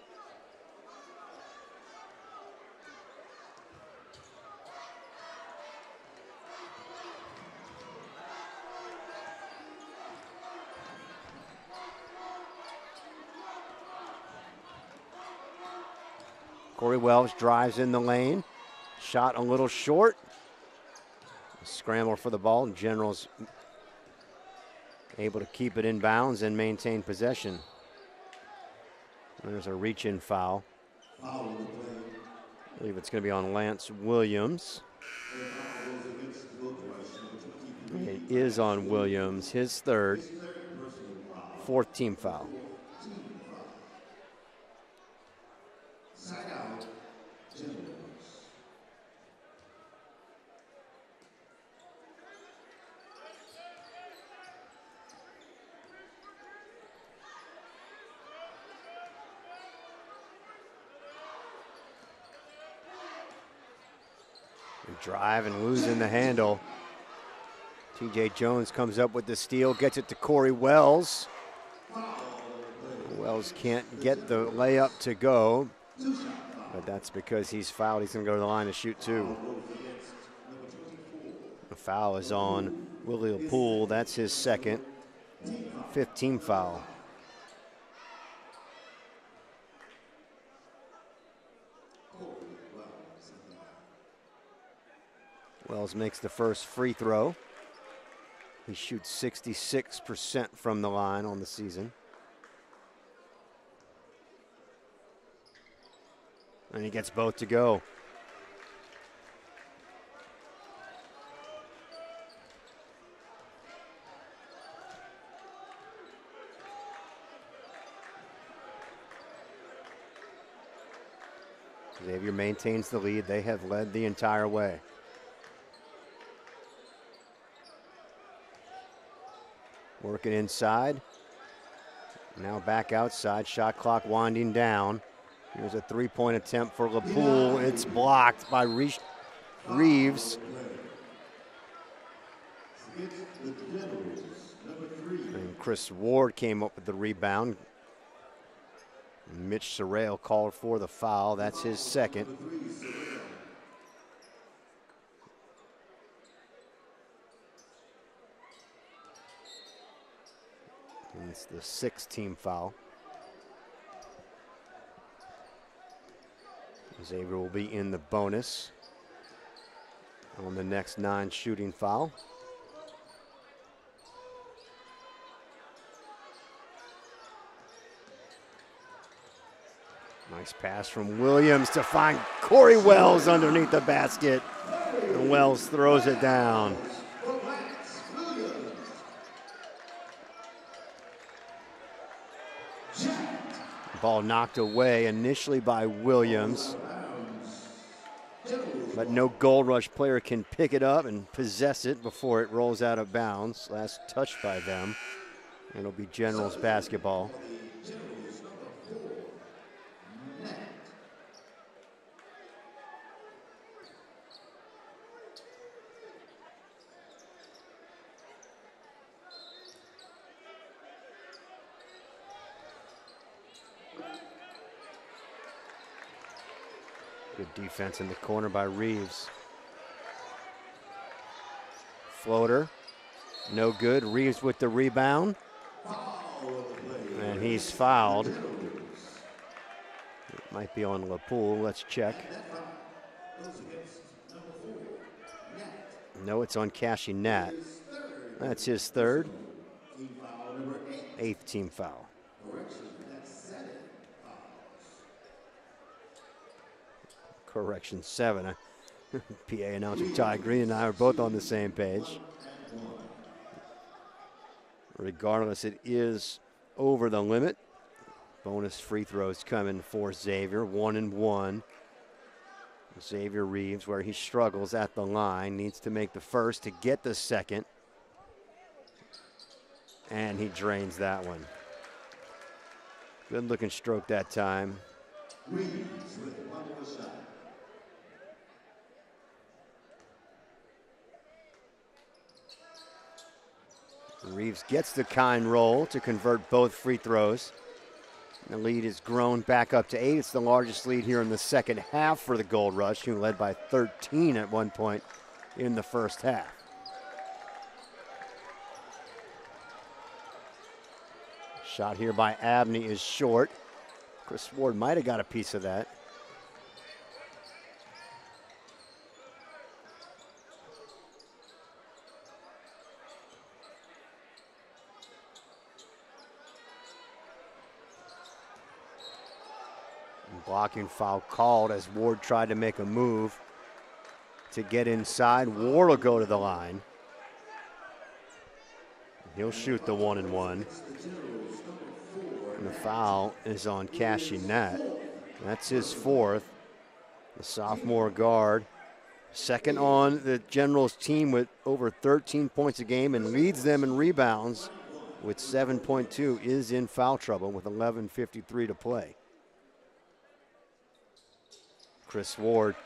Speaker 1: Corey Wells drives in the lane. Shot a little short. Scramble for the ball. Generals able to keep it in bounds and maintain possession. There's a reach-in foul. I believe it's going to be on Lance Williams. It is on Williams, his third. Fourth team foul. Drive and losing the handle. TJ Jones comes up with the steal, gets it to Corey Wells. Wells can't get the layup to go, but that's because he's fouled. He's going to go to the line to shoot two. The foul is on Willie Poole. That's his second. 5th team foul. Wells makes the first free throw. He shoots 66% from the line on the season. And he gets both to go. Xavier maintains the lead. They have led the entire way. Working inside. Now back outside. Shot clock winding down. Here's a three-point attempt for LaPoole. It's blocked by Reeves. And Chris Ward came up with the rebound. Mitch Sorrell called for the foul. That's his second. And it's the 6th team foul. Xavier will be in the bonus on the next 9 shooting foul. Nice pass from Williams to find Corey Wells underneath the basket. And Wells throws it down. Ball knocked away initially by Williams, but no Gold Rush player can pick it up and possess it before it rolls out of bounds. Last touch by them. It'll be Generals basketball. Good defense in the corner by Reeves. Floater, no good. Reeves with the rebound. And he's fouled. It might be on LaPoole. Let's check. No, it's on Cashy Nat. That's his third. 8th team foul. Correction, 7. PA announcer Ty Green and I are both on the same page. Regardless, it is over the limit. Bonus free throws coming for Xavier, 1 and 1. Xavier Reeves, where he struggles at the line, needs to make the first to get the second. And he drains that one. Good looking stroke that time. Reeves gets the kind roll to convert both free throws. The lead has grown back up to 8. It's the largest lead here in the second half for the Gold Rush, who led by 13 at one point in the first half. Shot here by Abney is short. Chris Ward might have got a piece of that. Blocking foul called as Ward tried to make a move to get inside. Ward will go to the line. He'll shoot the 1-and-1. And the foul is on Cashinet. That's his fourth. The sophomore guard. Second on the Generals team with over 13 points a game and leads them in rebounds with 7.2, is in foul trouble with 11:53 to play. Chris Ward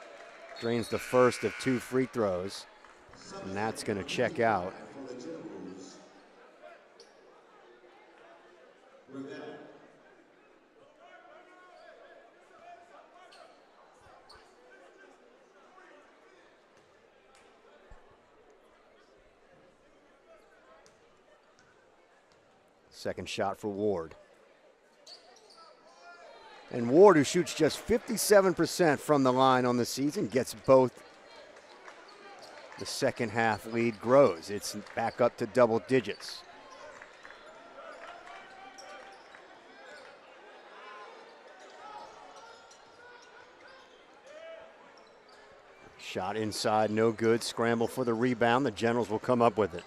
Speaker 1: drains the first of 2 free throws, and that's going to check out. Second shot for Ward. And Ward, who shoots just 57% from the line on the season, gets both. The second half lead grows. It's back up to double digits. Shot inside, no good. Scramble for the rebound. The Generals will come up with it.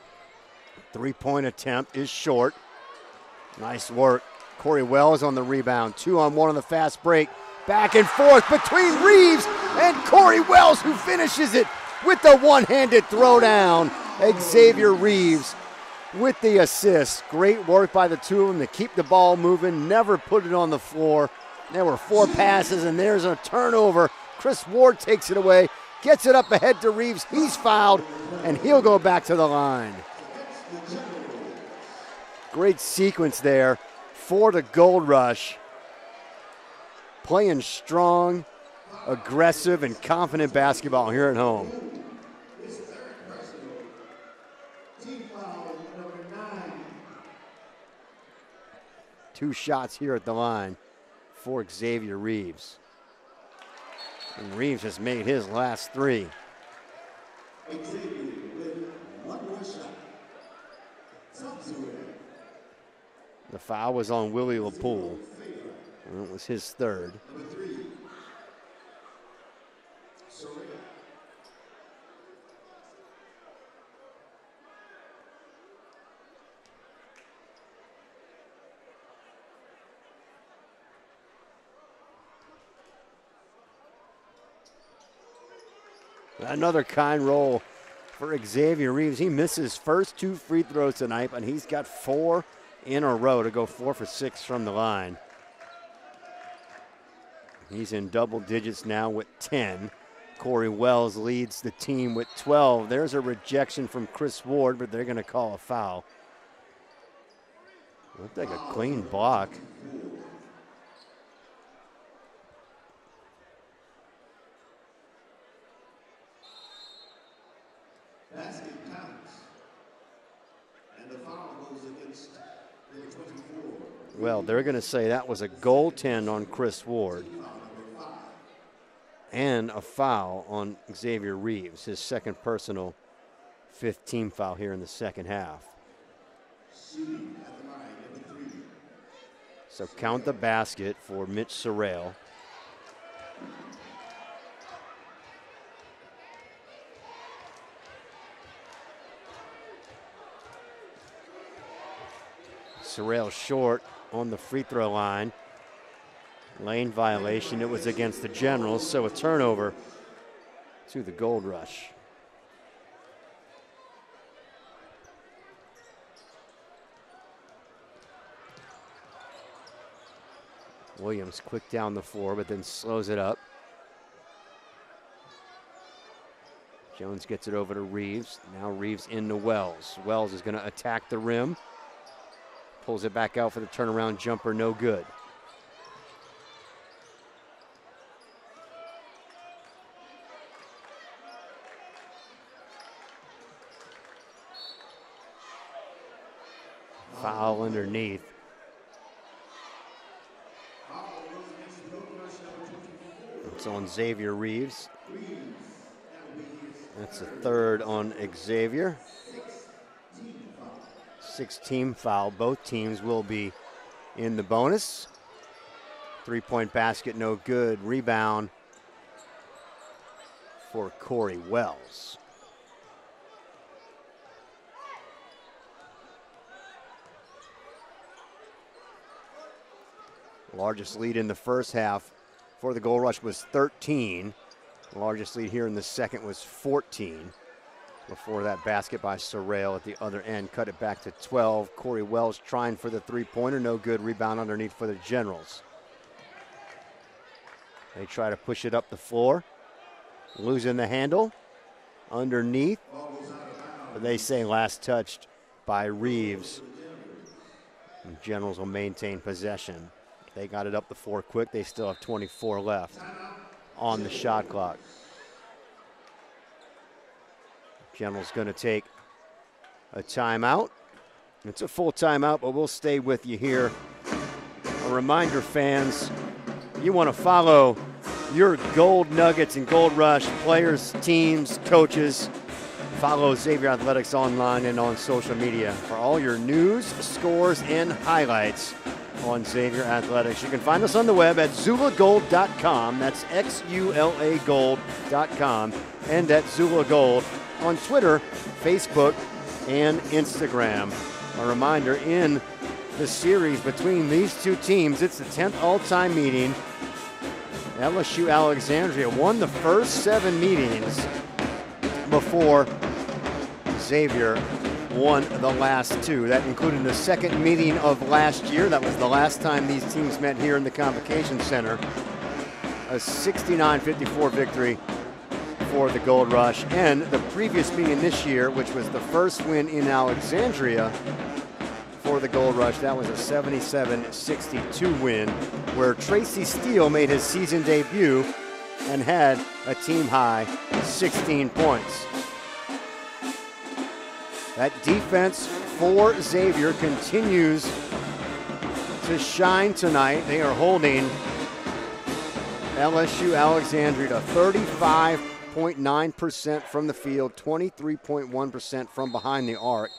Speaker 1: 3-point attempt is short. Nice work. Corey Wells on the rebound. 2-on-1 on the fast break. Back and forth between Reeves and Corey Wells, who finishes it with the one-handed throwdown. Xavier Reeves with the assist. Great work by the two of them to keep the ball moving, never put it on the floor. There were 4 passes, and there's a turnover. Chris Ward takes it away, gets it up ahead to Reeves. He's fouled, and he'll go back to the line. Great sequence there for the Gold Rush. Playing strong, aggressive, and confident basketball here at home. Two shots here at the line for Xavier Reeves. And Reeves has made his last 3. The foul was on Willie LaPoole, and it was his 3rd. Another kind roll for Xavier Reeves. He missed his first 2 free throws tonight, but he's got 4 in a row to go 4 for 6 from the line. He's in double digits now with 10. Corey Wells leads the team with 12. There's a rejection from Chris Ward, but they're going to call a foul. Looked like a clean block.
Speaker 2: Basket counts. And the foul goes against number 24.
Speaker 1: Well, they're going to say that was a goaltend on Chris Ward and a foul on Xavier Reeves, his second personal 5th team foul here in the second half. So count the basket for Mitch Sorrell. Sorrell short on the free throw line. Lane violation. It was against the Generals, so a turnover to the Gold Rush. Williams quick down the floor, but then slows it up. Jones gets it over to Reeves. Now Reeves into Wells. Wells is going to attack the rim. Pulls it back out for the turnaround jumper, no good. Foul underneath. It's on Xavier Reeves. That's the third on Xavier. 6-team foul. Both teams will be in the bonus. Three-point basket, no good. Rebound for Corey Wells. Largest lead in the first half for the Gold Rush was 13. The largest lead here in the second was 14. Before that basket by Sorrell at the other end, cut it back to 12. Corey Wells trying for the three-pointer, no good. Rebound underneath for the Generals. They try to push it up the floor. Losing the handle underneath. But they say last touched by Reeves. And Generals will maintain possession. They got it up the floor quick. They still have 24 left on the shot clock. Generals going to take a timeout. It's a full timeout, but we'll stay with you here. A reminder, fans, you want to follow your Gold Nuggets and Gold Rush players, teams, coaches. Follow Xavier Athletics online and on social media for all your news, scores, and highlights on Xavier Athletics. You can find us on the web at XULAGold.com. That's XULA Gold.com. And at XULA Gold on Twitter, Facebook, and Instagram. A reminder, in the series between these two teams, it's the 10th all-time meeting. LSU-Alexandria won the first 7 meetings before Xavier won the last 2. That included the second meeting of last year. That was the last time these teams met here in the Convocation Center. A 69-54 victory for the Gold Rush. And the previous meeting this year, which was the first win in Alexandria for the Gold Rush, that was a 77-62 win, where Tracy Steele made his season debut and had a team-high 16 points. That defense for Xavier continues to shine tonight. They are holding LSU-Alexandria to 35.9% from the field, 23.1% from behind the arc.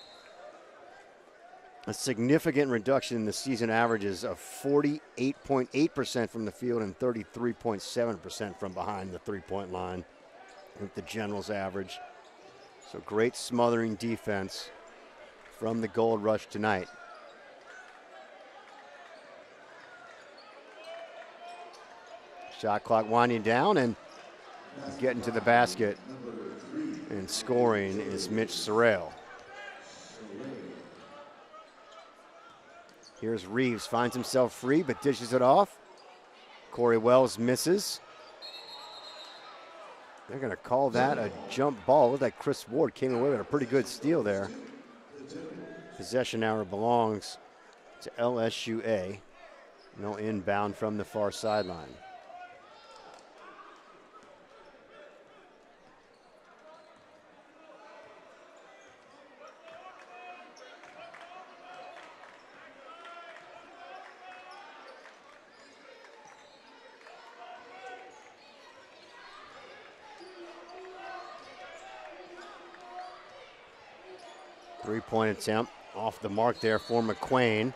Speaker 1: A significant reduction in the season averages of 48.8% from the field and 33.7% from behind the three-point line with the Generals average. So great smothering defense from the Gold Rush tonight. Shot clock winding down, and getting to the basket and scoring is Mitch Sorrell. Here's Reeves, finds himself free but dishes it off. Corey Wells misses. They're going to call that a jump ball. Looked like Chris Ward came away with a pretty good steal there. Possession hour belongs to LSU-A. No inbound from the far sideline. Three-point attempt off the mark there for McQuain.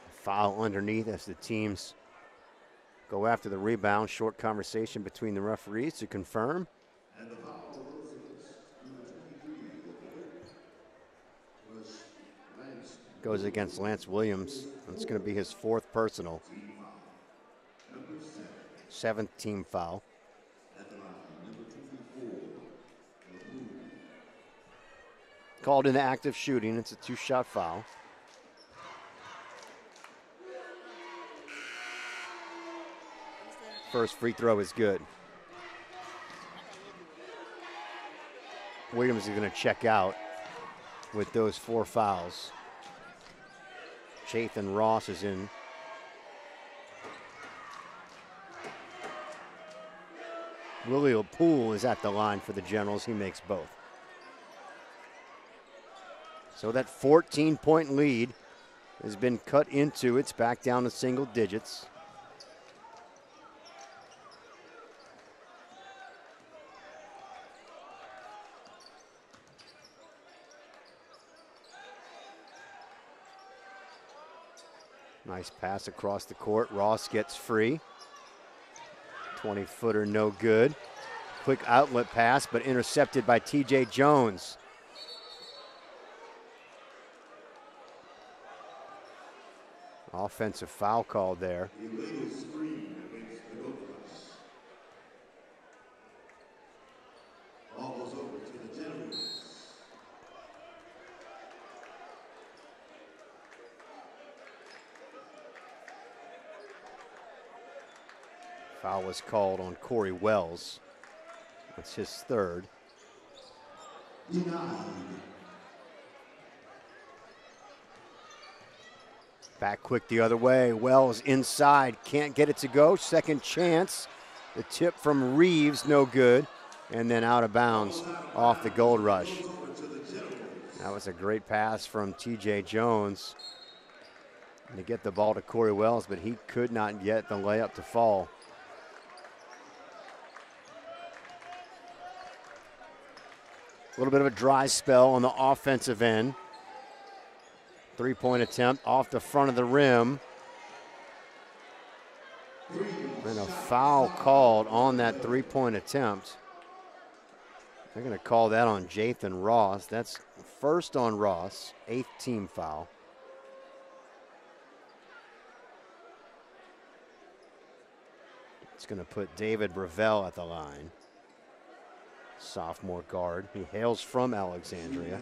Speaker 1: Foul underneath as the teams go after the rebound. Short conversation between the referees to confirm. Goes against Lance Williams. It's going to be his 4th personal. 7th team foul. Called into active shooting. It's a 2-shot foul. First free throw is good. Williams is going to check out with those 4 fouls. Jathan Ross is in. Willie Poole is at the line for the Generals. He makes both. So that 14-point lead has been cut into. It's back down to single digits. Nice pass across the court. Ross gets free. 20-footer, no good. Quick outlet pass, but intercepted by TJ Jones. Offensive foul called there. Foul was called on Corey Wells. That's his 3rd. Back quick the other way. Wells inside, can't get it to go. Second chance. The tip from Reeves, no good. And then out of bounds off the Gold Rush. That was a great pass from TJ Jones to get the ball to Corey Wells, but he could not get the layup to fall. A little bit of a dry spell on the offensive end. 3-point attempt off the front of the rim. And a foul called on that 3-point attempt. They're going to call that on Jathan Ross. That's first on Ross, 8th team foul. It's going to put David Brevell at the line. Sophomore guard. He hails from Alexandria.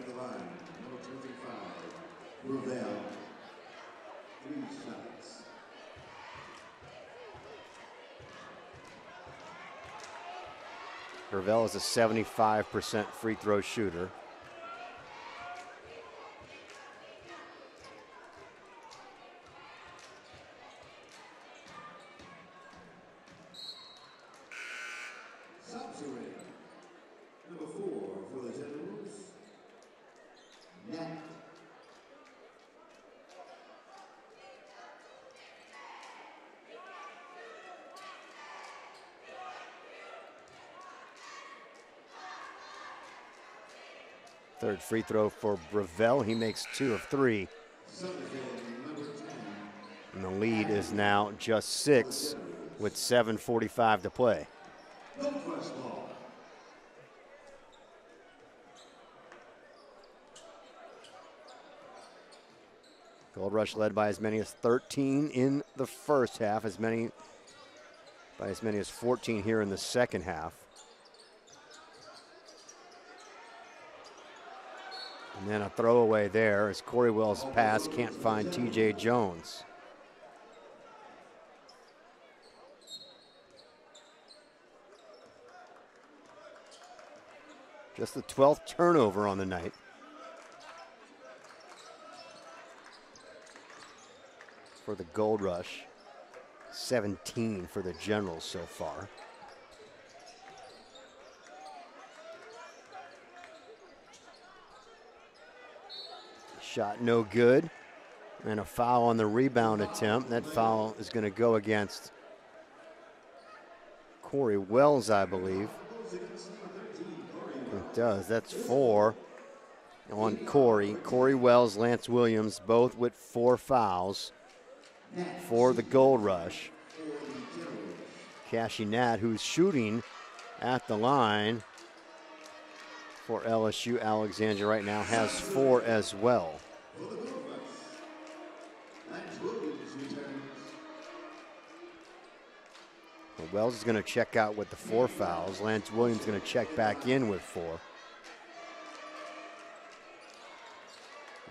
Speaker 1: Brevell is a 75% free throw shooter. Third free throw for Brevell. He makes 2 of 3. And the lead is now just 6 with 7:45 to play. Gold Rush led by as many as 13 in the first half, by as many as 14 here in the second half. And then a throwaway there as Corey Wells' pass can't find TJ Jones. Just the 12th turnover on the night. For the Gold Rush, 17 for the Generals so far. Shot no good, and a foul on the rebound attempt. That foul is going to go against Corey Wells, I believe. It does. That's 4 on Corey. Corey Wells, Lance Williams, both with 4 fouls for the Gold Rush. Cashy Nat, who's shooting at the line for LSU-Alexandria right now, has 4 as well. Well, Wells is going to check out with the 4 fouls. Lance Williams is going to check back in with 4.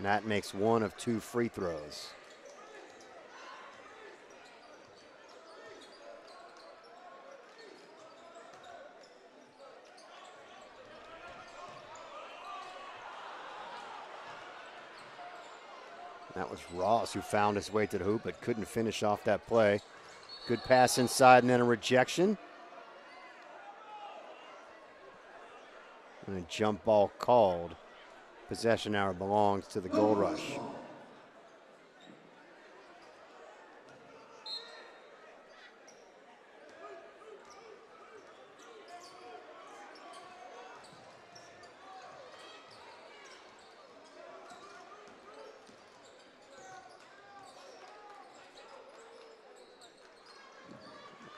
Speaker 1: Nat makes 1 of 2 free throws. That was Ross who found his way to the hoop but couldn't finish off that play. Good pass inside and then a rejection. And a jump ball called. Possession hour belongs to the Gold Rush.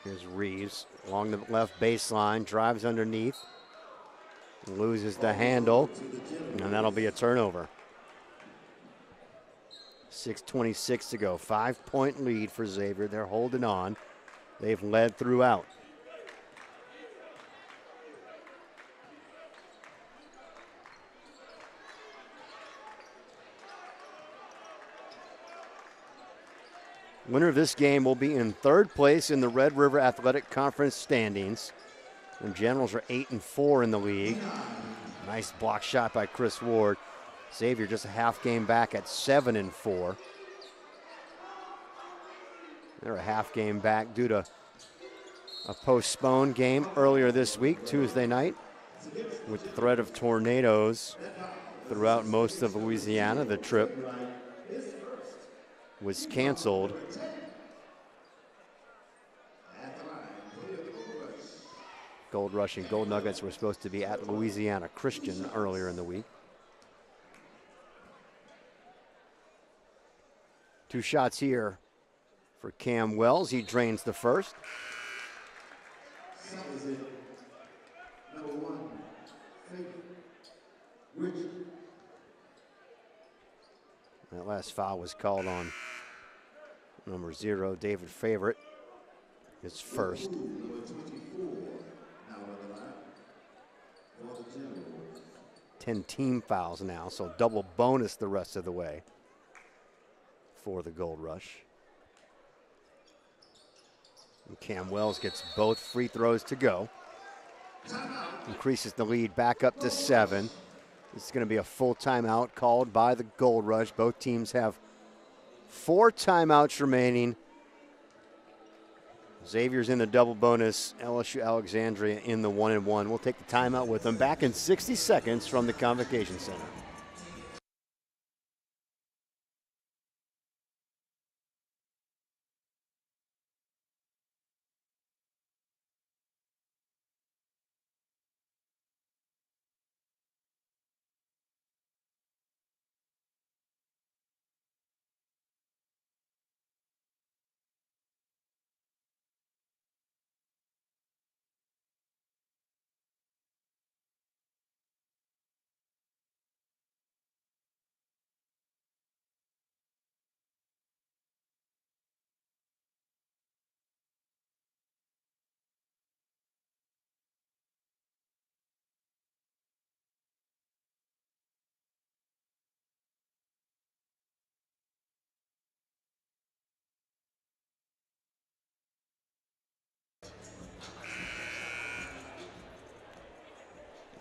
Speaker 1: Here's Reeves along the left baseline, drives underneath, loses the handle, and that'll be a turnover. 6:26 to go, 5-point lead for Xavier. They're holding on. They've led throughout. Winner of this game will be in third place in the Red River Athletic Conference standings. The Generals are 8-4 in the league. Nice block shot by Chris Ward. Xavier just a half game back at 7-4. They're a half game back due to a postponed game earlier this week, Tuesday night, with the threat of tornadoes throughout most of Louisiana. The trip was canceled. Gold Rush and Gold Nuggets were supposed to be at Louisiana Christian earlier in the week. 2 shots here for Cam Wells. He drains the first. That last foul was called on number 0, David Favorite. His first. 10 team fouls now, so double bonus the rest of the way for the Gold Rush. And Cam Wells gets both free throws to go. Increases the lead back up to 7. This is going to be a full timeout called by the Gold Rush. Both teams have 4 timeouts remaining. Xavier's in the double bonus. LSU-Alexandria in the 1-1. We'll take the timeout with them. Back in 60 seconds from the Convocation Center.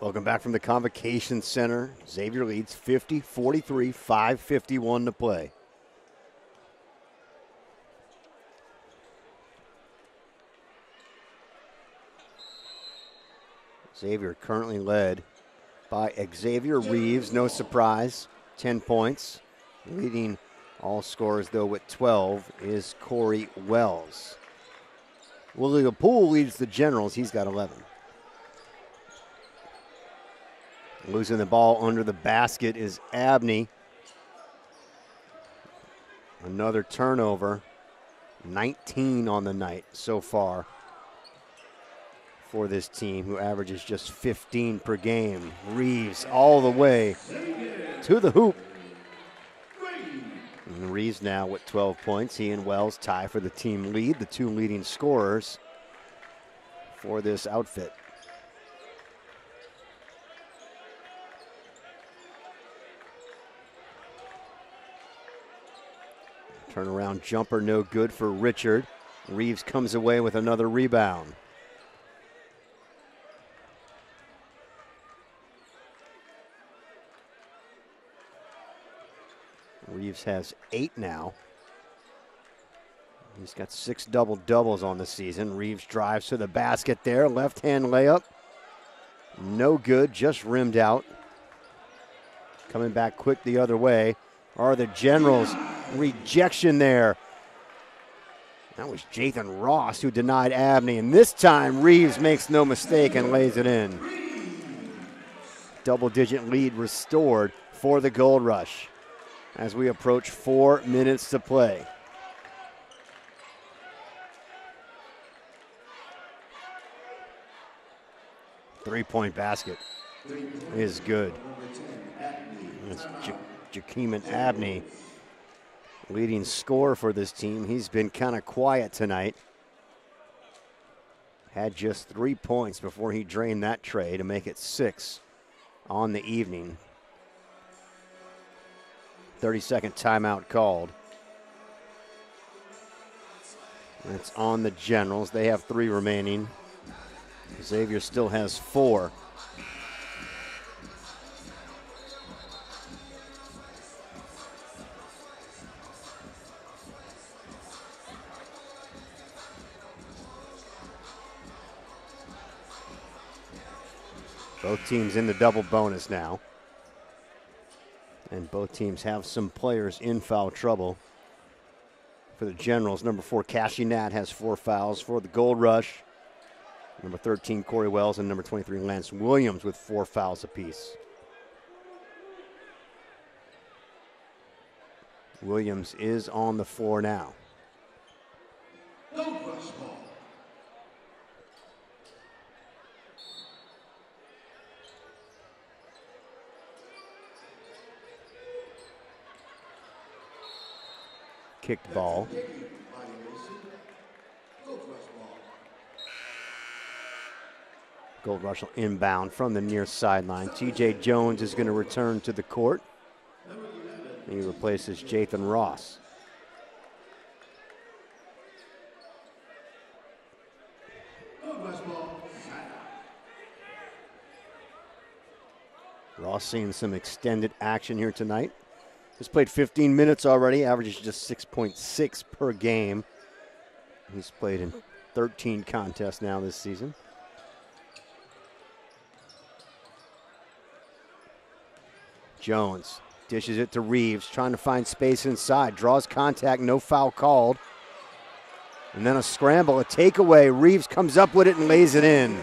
Speaker 1: Welcome back from the Convocation Center. Xavier leads 50-43, 5:51 to play. Xavier currently led by Xavier Reeves, no surprise, 10 points. Leading all scorers, though, with 12 is Corey Wells. Willie Poole leads the Generals. He's got 11. Losing the ball under the basket is Abney. Another turnover. 19 on the night so far for this team, who averages just 15 per game. Reeves all the way to the hoop. And Reeves now with 12 points. He and Wells tie for the team lead, the 2 leading scorers for this outfit. Turnaround jumper, no good for Richard. Reeves comes away with another rebound. Reeves Reeves has 8 now. He's got 6 double-doubles on the season. Reeves drives to the basket there. Left-hand layup. No good, just rimmed out. Coming back quick the other way are the Generals. Rejection there. That was Jathan Ross who denied Abney, and this time Reeves makes no mistake and lays it in. Double-digit lead restored for the Gold Rush as we approach 4 minutes to play. Three-point basket is good. It's Jakeeman Abney, leading scorer for this team. He's been kind of quiet tonight. Had just 3 points before he drained that tray to make it 6 on the evening. 30-second timeout called. It's on the Generals. They have 3 remaining. Xavier still has 4. Both teams in the double bonus now. And both teams have some players in foul trouble. For the Generals, number 4, Cashy Nat has 4 fouls. For the Gold Rush, number 13, Corey Wells, and number 23, Lance Williams with 4 fouls apiece. Williams is on the floor now. Kicked ball. Gold Rush will inbound from the near sideline. TJ Jones is going to return to the court. He replaces Jathan Ross. Ross seeing some extended action here tonight. He's played 15 minutes already, averages just 6.6 per game. He's played in 13 contests now this season. Jones dishes it to Reeves, trying to find space inside. Draws contact, no foul called. And then a scramble, a takeaway. Reeves comes up with it and lays it in.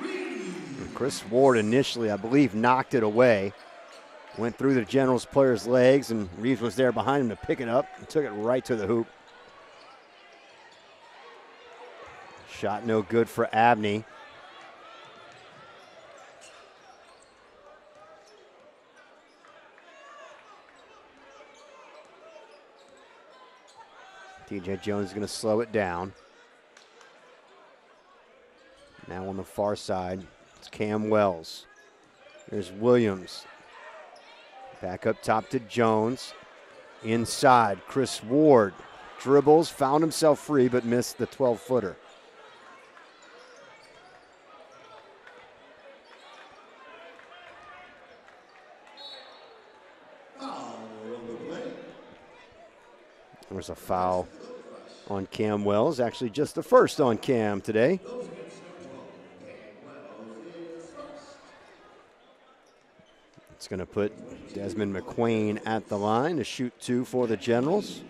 Speaker 1: And Chris Ward initially, I believe, knocked it away. Went through the Generals player's legs, and Reeves was there behind him to pick it up and took it right to the hoop. Shot no good for Abney. TJ Jones is going to slow it down. Now on the far side, it's Cam Wells. Here's Williams. Back up top to Jones. Inside, Chris Ward dribbles, found himself free, but missed the 12-footer. There's a foul on Cam Wells, actually just the first on Cam today. It's going to put Desmond McQueen at the line to shoot 2 for the Generals.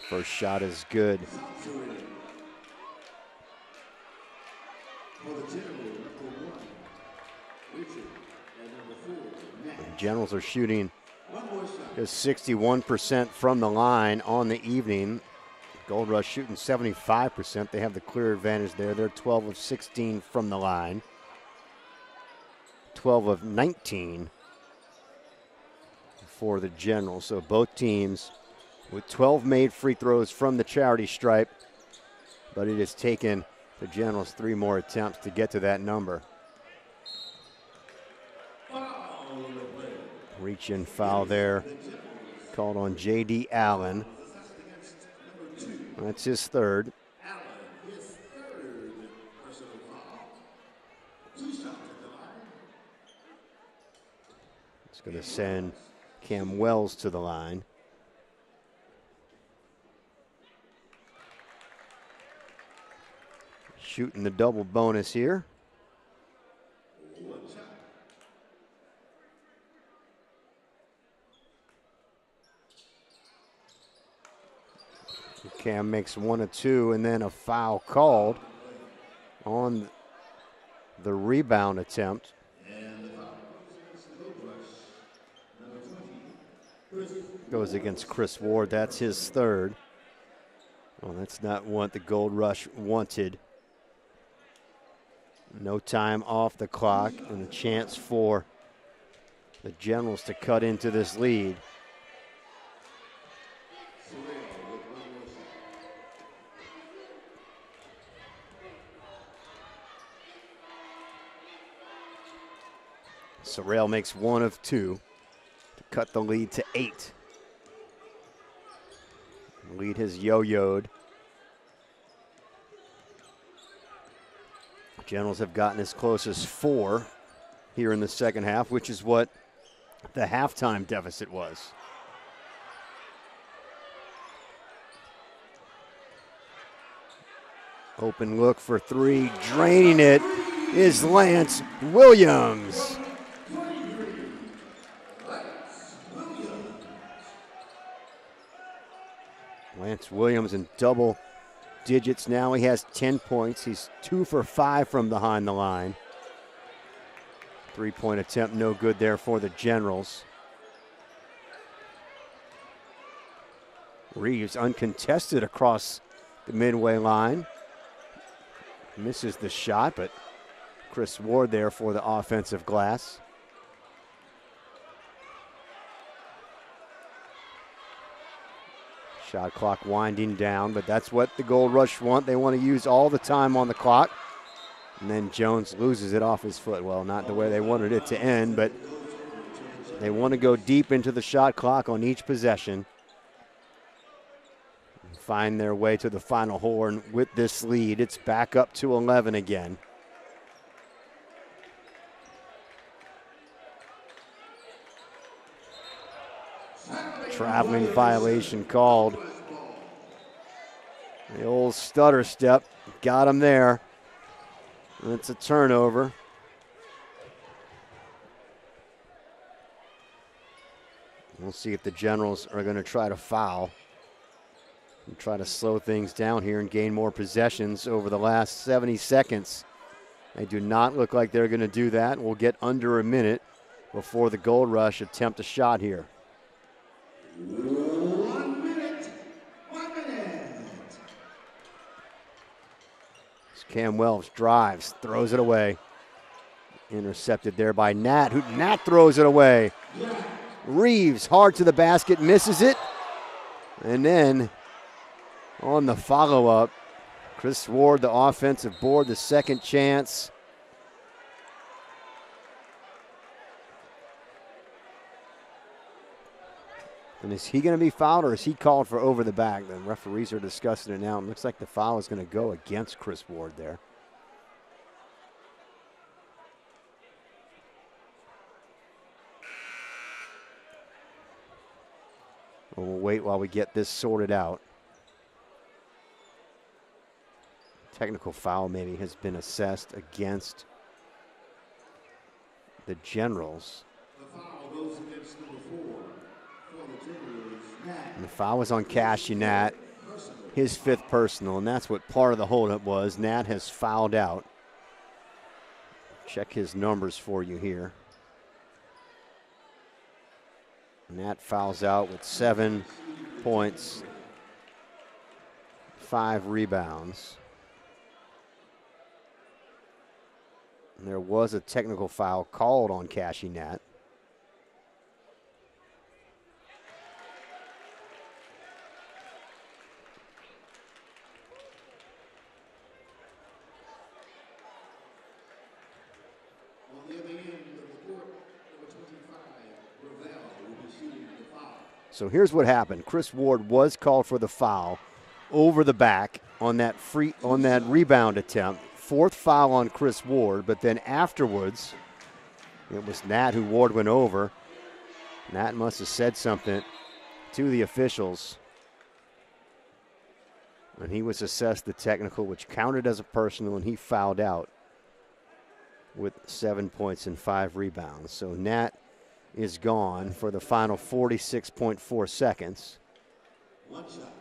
Speaker 1: First shot is good. The Generals are shooting just 61% from the line on the evening. Gold Rush shooting 75%. They have the clear advantage there. They're 12 of 16 from the line. 12 of 19 for the Generals. So both teams with 12 made free throws from the charity stripe, but it has taken the Generals 3 more attempts to get to that number. Reach in foul there, called on J.D. Allen. That's his third.
Speaker 2: Allen, his third personal foul. 2 shots at the line.
Speaker 1: It's going to send Cam Wells to the line. Shooting the double bonus here. Cam makes 1 of 2, and then a foul called on the rebound attempt. Goes against Chris Ward. That's his third. Well, that's not what the Gold Rush wanted. No time off the clock and a chance for the Generals to cut into this lead. Sorrell makes 1 of 2 to cut the lead to 8. The lead has yo-yoed. Generals have gotten as close as 4 here in the second half, which is what the halftime deficit was. Open look for 3, draining it is Lance Williams. Lance Williams in double digits now. He has 10 points. He's 2 for 5 from behind the line. 3-point attempt, no good there for the Generals. Reeves uncontested across the midway line. Misses the shot, but Chris Ward there for the offensive glass. Shot clock winding down, but that's what the Gold Rush want. They want to use all the time on the clock. And then Jones loses it off his foot. Well, not the way they wanted it to end, but they want to go deep into the shot clock on each possession. And find their way to the final horn with this lead. It's back up to 11 again. Traveling violation called. The old stutter step got him there. And it's a turnover. We'll see if the Generals are going to try to foul and try to slow things down here and gain more possessions over the last 70 seconds. They do not look like they're going to do that. We'll get under a minute before the Gold Rush attempt a shot here.
Speaker 2: 1 minute. 1 minute.
Speaker 1: Cam Wells drives, throws it away. Intercepted there by Nat, who Nat throws it away. Reeves hard to the basket, misses it. And then on the follow-up, Chris Ward, the offensive board, the second chance. And is he going to be fouled, or is he called for over the back? The referees are discussing it now. It looks like the foul is going to go against Chris Ward there. We'll wait while we get this sorted out. Technical foul maybe has been assessed against the Generals.
Speaker 2: The foul goes against number 4 for the Generals, Nat.
Speaker 1: And the foul was on Cashy Nat, his 5th personal, and that's what part of the holdup was. Nat has fouled out. Check his numbers for you here. Nat fouls out with 7 points, 5 rebounds. And there was a technical foul called on Cashy Nat. So here's what happened. Chris Ward was called for the foul. over the back on that rebound attempt. Fourth foul on Chris Ward, but then afterwards, it was Nat who Ward went over. Nat must have said something to the officials. And he was assessed the technical, which counted as a personal, and he fouled out with 7 points and 5 rebounds. So Nat is gone for the final 46.4 seconds.
Speaker 2: One shot.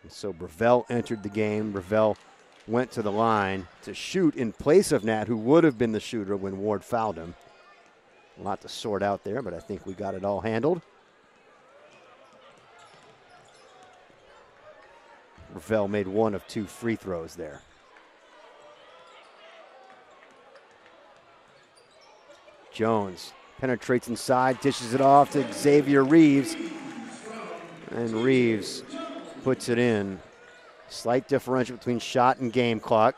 Speaker 1: So Brevell entered the game. Brevell went to the line to shoot in place of Nat, who would have been the shooter when Ward fouled him. A lot to sort out there, but I think we got it all handled. Brevell made 1 of 2 free throws there. Jones penetrates inside, dishes it off to Xavier Reeves, and Reeves puts it in. Slight differential between shot and game clock.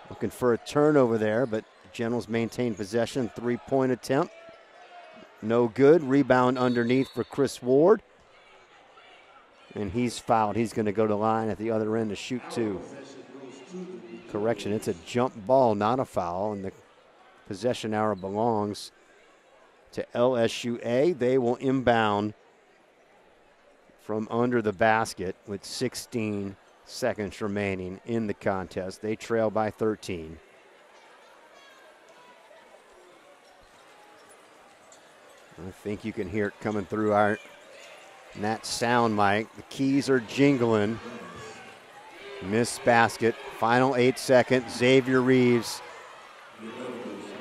Speaker 1: Looking for a turnover there, but Generals maintain possession. 3-point attempt. No good. Rebound underneath for Chris Ward. And he's fouled. He's going to go to the line at the other end to shoot 2. Correction, it's a jump ball, not a foul, and the possession arrow belongs to LSU-A. They will inbound from under the basket with 16 seconds remaining in the contest. They trail by 13. I think you can hear it coming through our Nat sound mic. The keys are jingling. Missed basket. Final 8 seconds. Xavier Reeves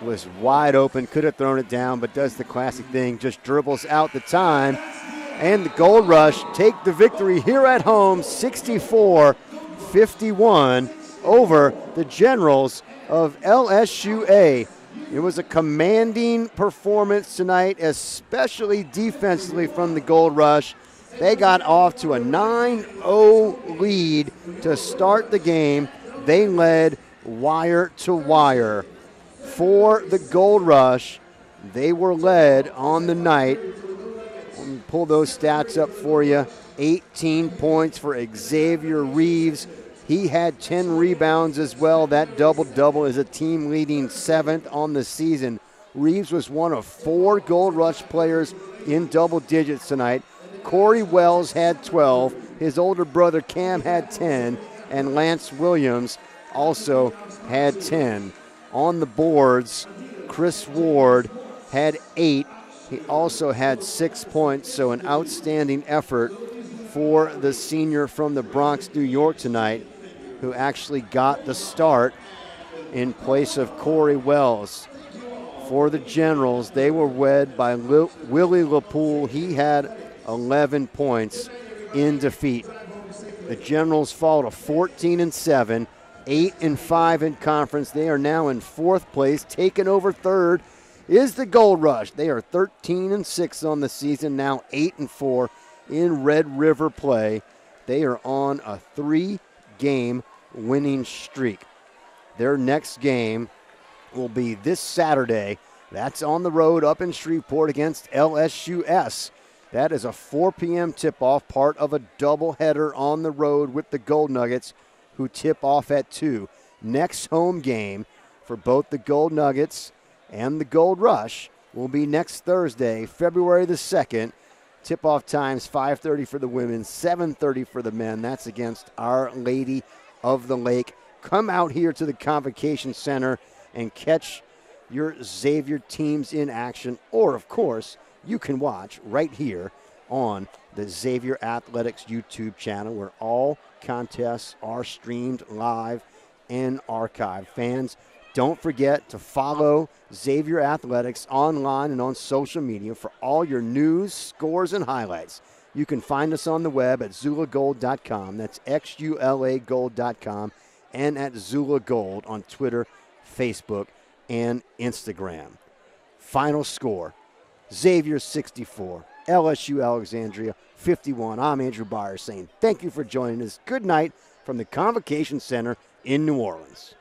Speaker 1: was wide open, could have thrown it down, but does the classic thing, just dribbles out the time. And the Gold Rush take the victory here at home, 64-51 over the Generals of LSU-A. It was a commanding performance tonight, especially defensively from the Gold Rush. They got off to a 9-0 lead to start the game. They led wire to wire. For the Gold Rush, they were led on the night. Let me pull those stats up for you. 18 points for Xavier Reeves. He had 10 rebounds as well. That double-double is a team-leading 7th on the season. Reeves was one of 4 Gold Rush players in double digits tonight. Corey Wells had 12. His older brother Cam had 10. And Lance Williams also had 10. On the boards, Chris Ward had 8. He also had 6 points, so an outstanding effort for the senior from the Bronx, New York tonight, who actually got the start in place of Corey Wells. For the Generals, they were led by Willie LaPoole. He had 11 points in defeat. The Generals fall to 14-7, 8-5 in conference. They are now in 4th place. Taking over 3rd is the Gold Rush. They are 13-6 on the season, now 8-4 in Red River play. They are on a 3-game winning streak. Their next game will be this Saturday. That's on the road up in Shreveport against LSU-S. That is a 4 p.m. tip-off, part of a doubleheader on the road with the Gold Nuggets, who tip off at 2. Next home game for both the Gold Nuggets and the Gold Rush will be next Thursday, February the 2nd. Tip-off times 5:30 for the women, 7:30 for the men. That's against Our Lady of the Lake. Come out here to the Convocation Center and catch your Xavier teams in action. Or, of course, you can watch right here on the Xavier Athletics YouTube channel, where all contests are streamed live and archived. Fans, don't forget to follow Xavier Athletics online and on social media for all your news, scores, and highlights. You can find us on the web at XULAGold.com. That's XULAGold.com, and at XULAGold on Twitter, Facebook, and Instagram. Final score, Xavier 64, LSU-Alexandria 51. I'm Andrew Byers saying thank you for joining us. Good night from the Convocation Center in New Orleans.